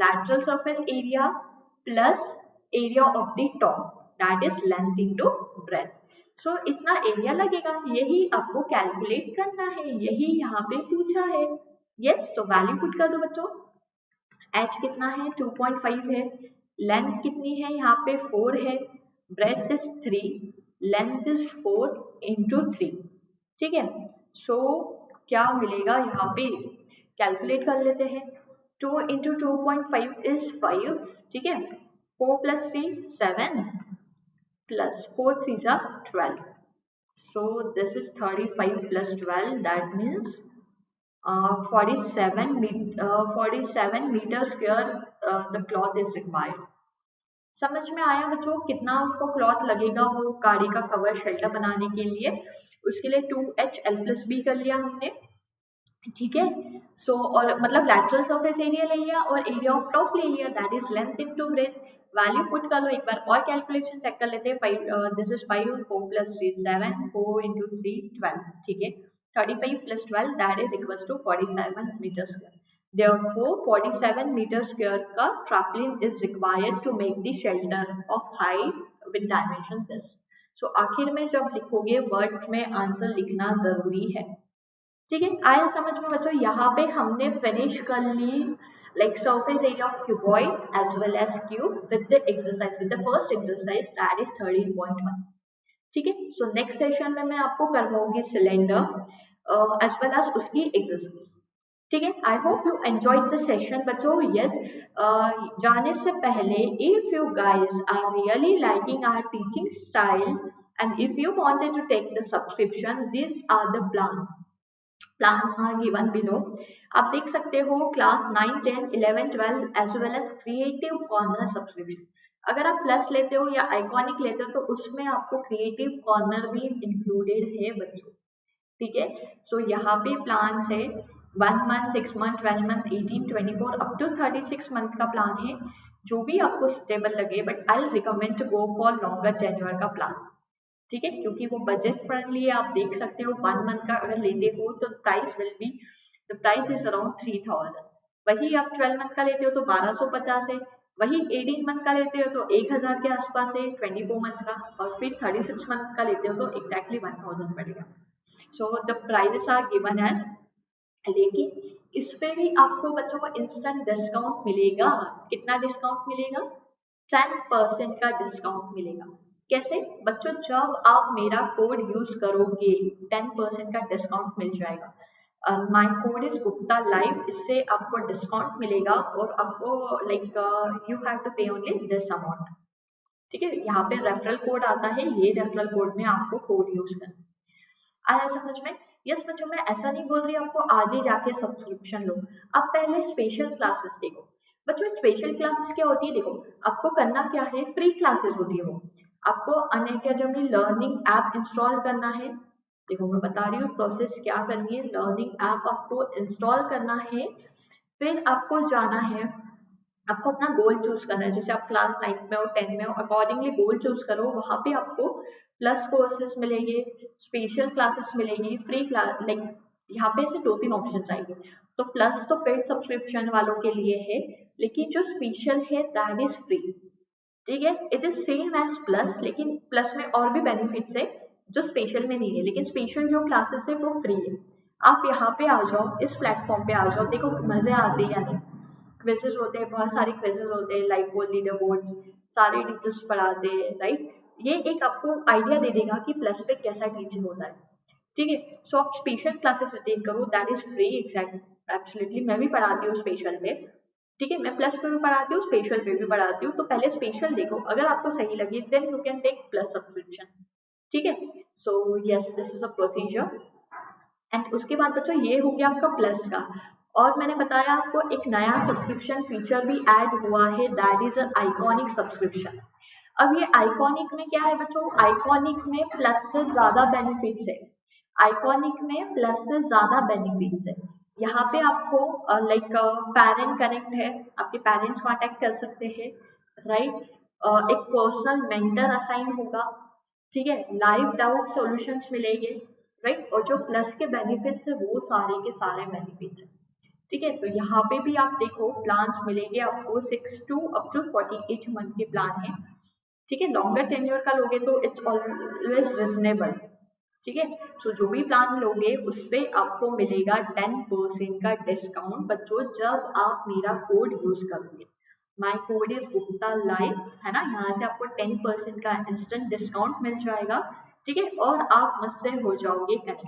[SPEAKER 1] lateral surface area plus area of the top, that is length into breadth। सो इतना एरिया लगेगा, यही आपको कैलकुलेट करना है, यही यहाँ पे पूछा है। यस, सो वैल्यू पुट कर दो बच्चों। h कितना है? 2.5 है, लेंथ कितनी है? यहाँ पे 4 है, breadth is 3, length is 4 into 3। ठीक है, सो क्या मिलेगा यहाँ पे? कैलकुलेट कर लेते हैं। 2 into 2.5 is 5। ठीक है, 4 plus 3 7 plus 4 3s are 12। So this is 35 plus 12, that means 47 meter square the cloth is required। समझ में आया बच्चों कितना उसको क्लॉथ लगेगा वो गाड़ी का कवर शेल्टर बनाने के लिए? उसके लिए 2HL+B कर लिया हमने, ठीक है। सो और मतलब लैटरल सरफेस एरिया ले लिया और एरिया ऑफ टॉप ले लिया, that is length into breadth. Value put कर लो, एक बार और कैलकुलेशन चेक कर लेते हैं। 5 दिस इज 5 4 + 3 7 4 × 3 12, ठीक है। 35 + 12 that is equals to 47 metre square. Therefore 47 metre square का tarpaulin is required to make the shelter of height with dimension this. So आखिर में जब लिखोगे वर्ड में आंसर लिखना जरूरी है, ठीक है। आया समझ में बच्चों? यहाँ पे हमने फिनिश कर ली like surface area of cuboid as well as cube with the exercise, with the first exercise that is 13.1, ठीक है। सो नेक्स्ट सेशन में मैं आपको करवाऊंगी सिलेंडर एज वेल एज उसकी एक्सरसाइज, ठीक है। I hope you enjoyed the session बच्चों। यस, जाने से पहले if you guys are really liking our teaching style and if you wanted to take the subscription, this are the plans are given below। आप देख सकते हो class 9 10 11 12 as well as creative corner subscription. अगर आप plus लेते हो या iconic लेते हो तो उसमें आपको क्रिएटिव कॉर्नर भी इंक्लूडेड है बच्चों, ठीक है। सो यहाँ पे प्लान्स है 1 month 6 month 12 month 18 24 up to 36 month का प्लान है, जो भी आपको सुटेबल लगे, but I recommend to go for longer tenure का प्लान, ठीक है, क्योंकि वो बजट फ्रेंडली है। आप देख सकते हो 1 मंथ का अगर लेते हो तो price will be, the price is around 3000। वही आप 12 मंथ का लेते हो तो 1250 है, वही 18 मंथ का लेते हो तो 1000 के आसपास है 24 मंथ का, और फिर 36 मंथ का लेते हो तो एग्जैक्टली 1000 पड़ेगा। So the prices are given as, लेकिन इस पे भी आपको बच्चों को इंस्टेंट डिस्काउंट मिलेगा। कितना डिस्काउंट मिलेगा? 10% का डिस्काउंट मिलेगा। कैसे बच्चों? जब आप मेरा कोड यूज करोगे 10% का डिस्काउंट मिल जाएगा। My code is Gupta live, इससे आपको डिस्काउंट मिलेगा और आपको लाइक यू हैव टू पे ओनली दिस अमाउंट, ठीक है। यहाँ पे रेफरल कोड आता है, ये रेफरल कोड में आपको कोड यूज करना। आया समझ में? यस बच्चों, मैं ऐसा नहीं बोल रही आपको आगे जाके सब्सक्रिप्शन लो, आप पहले स्पेशल क्लासेस देखो। बच्चों स्पेशल क्लासेस क्या होती है? देखो आपको करना क्या है, फ्री क्लासेस होती है वो। आपको अनअकैडमी लर्निंग ऐप इंस्टॉल करना है। देखो मैं बता रही हूँ प्रोसेस क्या करनी है। लर्निंग ऐप आपको इंस्टॉल करना है, फिर आपको जाना है, आपको अपना गोल चूज करना है। जैसे आप क्लास 9 में हो 10 में हो, अकॉर्डिंगली गोल चूज करो। वहां पे आपको प्लस कोर्सेज मिलेंगे, स्पेशल क्लासेस मिलेंगी, फ्री क्लास, लाइक यहाँ पे से 2-3 ऑप्शन आएंगे। तो प्लस तो पेड सब्सक्रिप्शन वालों के लिए है, लेकिन जो स्पेशल है दैट इज फ्री, ठीक है। It is same as plus, लेकिन प्लस में और भी बेनिफिट्स है जो स्पेशल में नहीं है, लेकिन स्पेशल जो क्लासेस है वो फ्री है। आप यहाँ पे आ जाओ, इस प्लेटफॉर्म पे आ जाओ, देखो मजे आते हैं या नहीं। क्विजेज होते हैं, बहुत सारे क्विजेज होते हैं, लाइक वो लीडर बोर्ड्स, सारे टीचर्स पढ़ाते हैं, राइट। ये एक आपको आइडिया दे देगा कि प्लस पे कैसा टीचिंग होता है, ठीक है। सो आप स्पेशल क्लासेस अटेंड करो, that is free, exact absolutely. मैं भी पढ़ाती हूँ स्पेशल पे, ठीक है। मैं प्लस पे भी पढ़ाती हूँ, स्पेशल पे भी पढ़ाती हूँ। तो पहले स्पेशल देखो, अगर आपको सही लगे then you can take plus subscription, ठीक है। So yes, this is a procedure. And उसके बाद बच्चों ये हो गया आपका प्लस का। और मैंने बताया आपको एक नया सब्सक्रिप्शन फीचर भी ऐड हुआ है, दैट इज आइकॉनिक सब्सक्रिप्शन। अब ये आइकॉनिक में क्या है बच्चों? आइकॉनिक में प्लस से ज्यादा बेनिफिट्स है। आइकॉनिक में प्लस से ज्यादा बेनिफिट्स है। यहाँ पे आपको लाइक पेरेंट कनेक्ट है, आपके पेरेंट्स कांटेक्ट कर सकते हैं, राइट। एक पर्सनल मेंटर असाइन होगा, ठीक है। लाइव डाउट सॉल्यूशंस मिलेंगे, राइट। और जो प्लस के बेनिफिट्स है वो सारे के सारे बेनिफिट्स है, ठीक है। तो यहाँ पे भी आप देखो प्लान्स मिलेंगे आपको 6 to up to 48 मंथ के प्लान है, ठीक है। लॉन्गर टेन्योर का लोगे तो इट्स ऑलवेज रिजनेबल, ठीक है। सो जो भी प्लान लोगे उस पे आपको मिलेगा 10% का डिस्काउंट बच्चों, जब आप मेरा कोड यूज करोगे। My code is Gupta live, है ना। यहाँ से आपको 10% का इंस्टेंट डिस्काउंट मिल जाएगा, ठीक है। और आप मुझसे हो जाओगे कनेक्ट,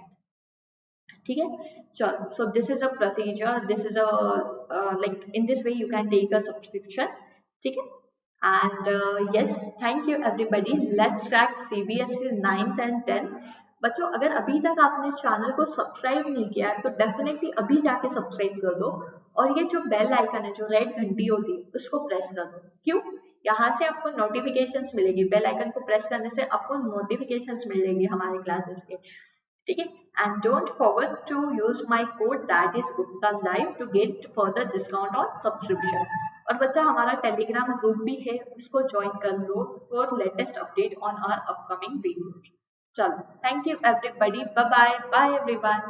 [SPEAKER 1] ठीक है। चलो, so this is a procedure, this is a like in this way you can take a subscription, ठीक है। And yes, thank you everybody. Let's crack CBSE 9th and 10th। बच्चों अगर अभी तक आपने चैनल को सब्सक्राइब नहीं किया है तो डेफिनेटली अभी जाके सब्सक्राइब कर दो, और ये जो बेल आइकन है, जो रेड घंटी होती है, उसको प्रेस कर दो। क्यों? यहाँ से आपको नोटिफिकेशंस मिलेगी, बेल आइकन को प्रेस करने से आपको नोटिफिकेशंस मिलेंगी हमारे क्लासेस के, ठीक है। And don't forget to use my code that is Gupta live to get further discount on subscription. और बच्चा हमारा टेलीग्राम ग्रुप भी है, उसको ज्वाइन कर लो for latest update on our upcoming videos. चलो, thank you everybody, bye bye, bye everyone.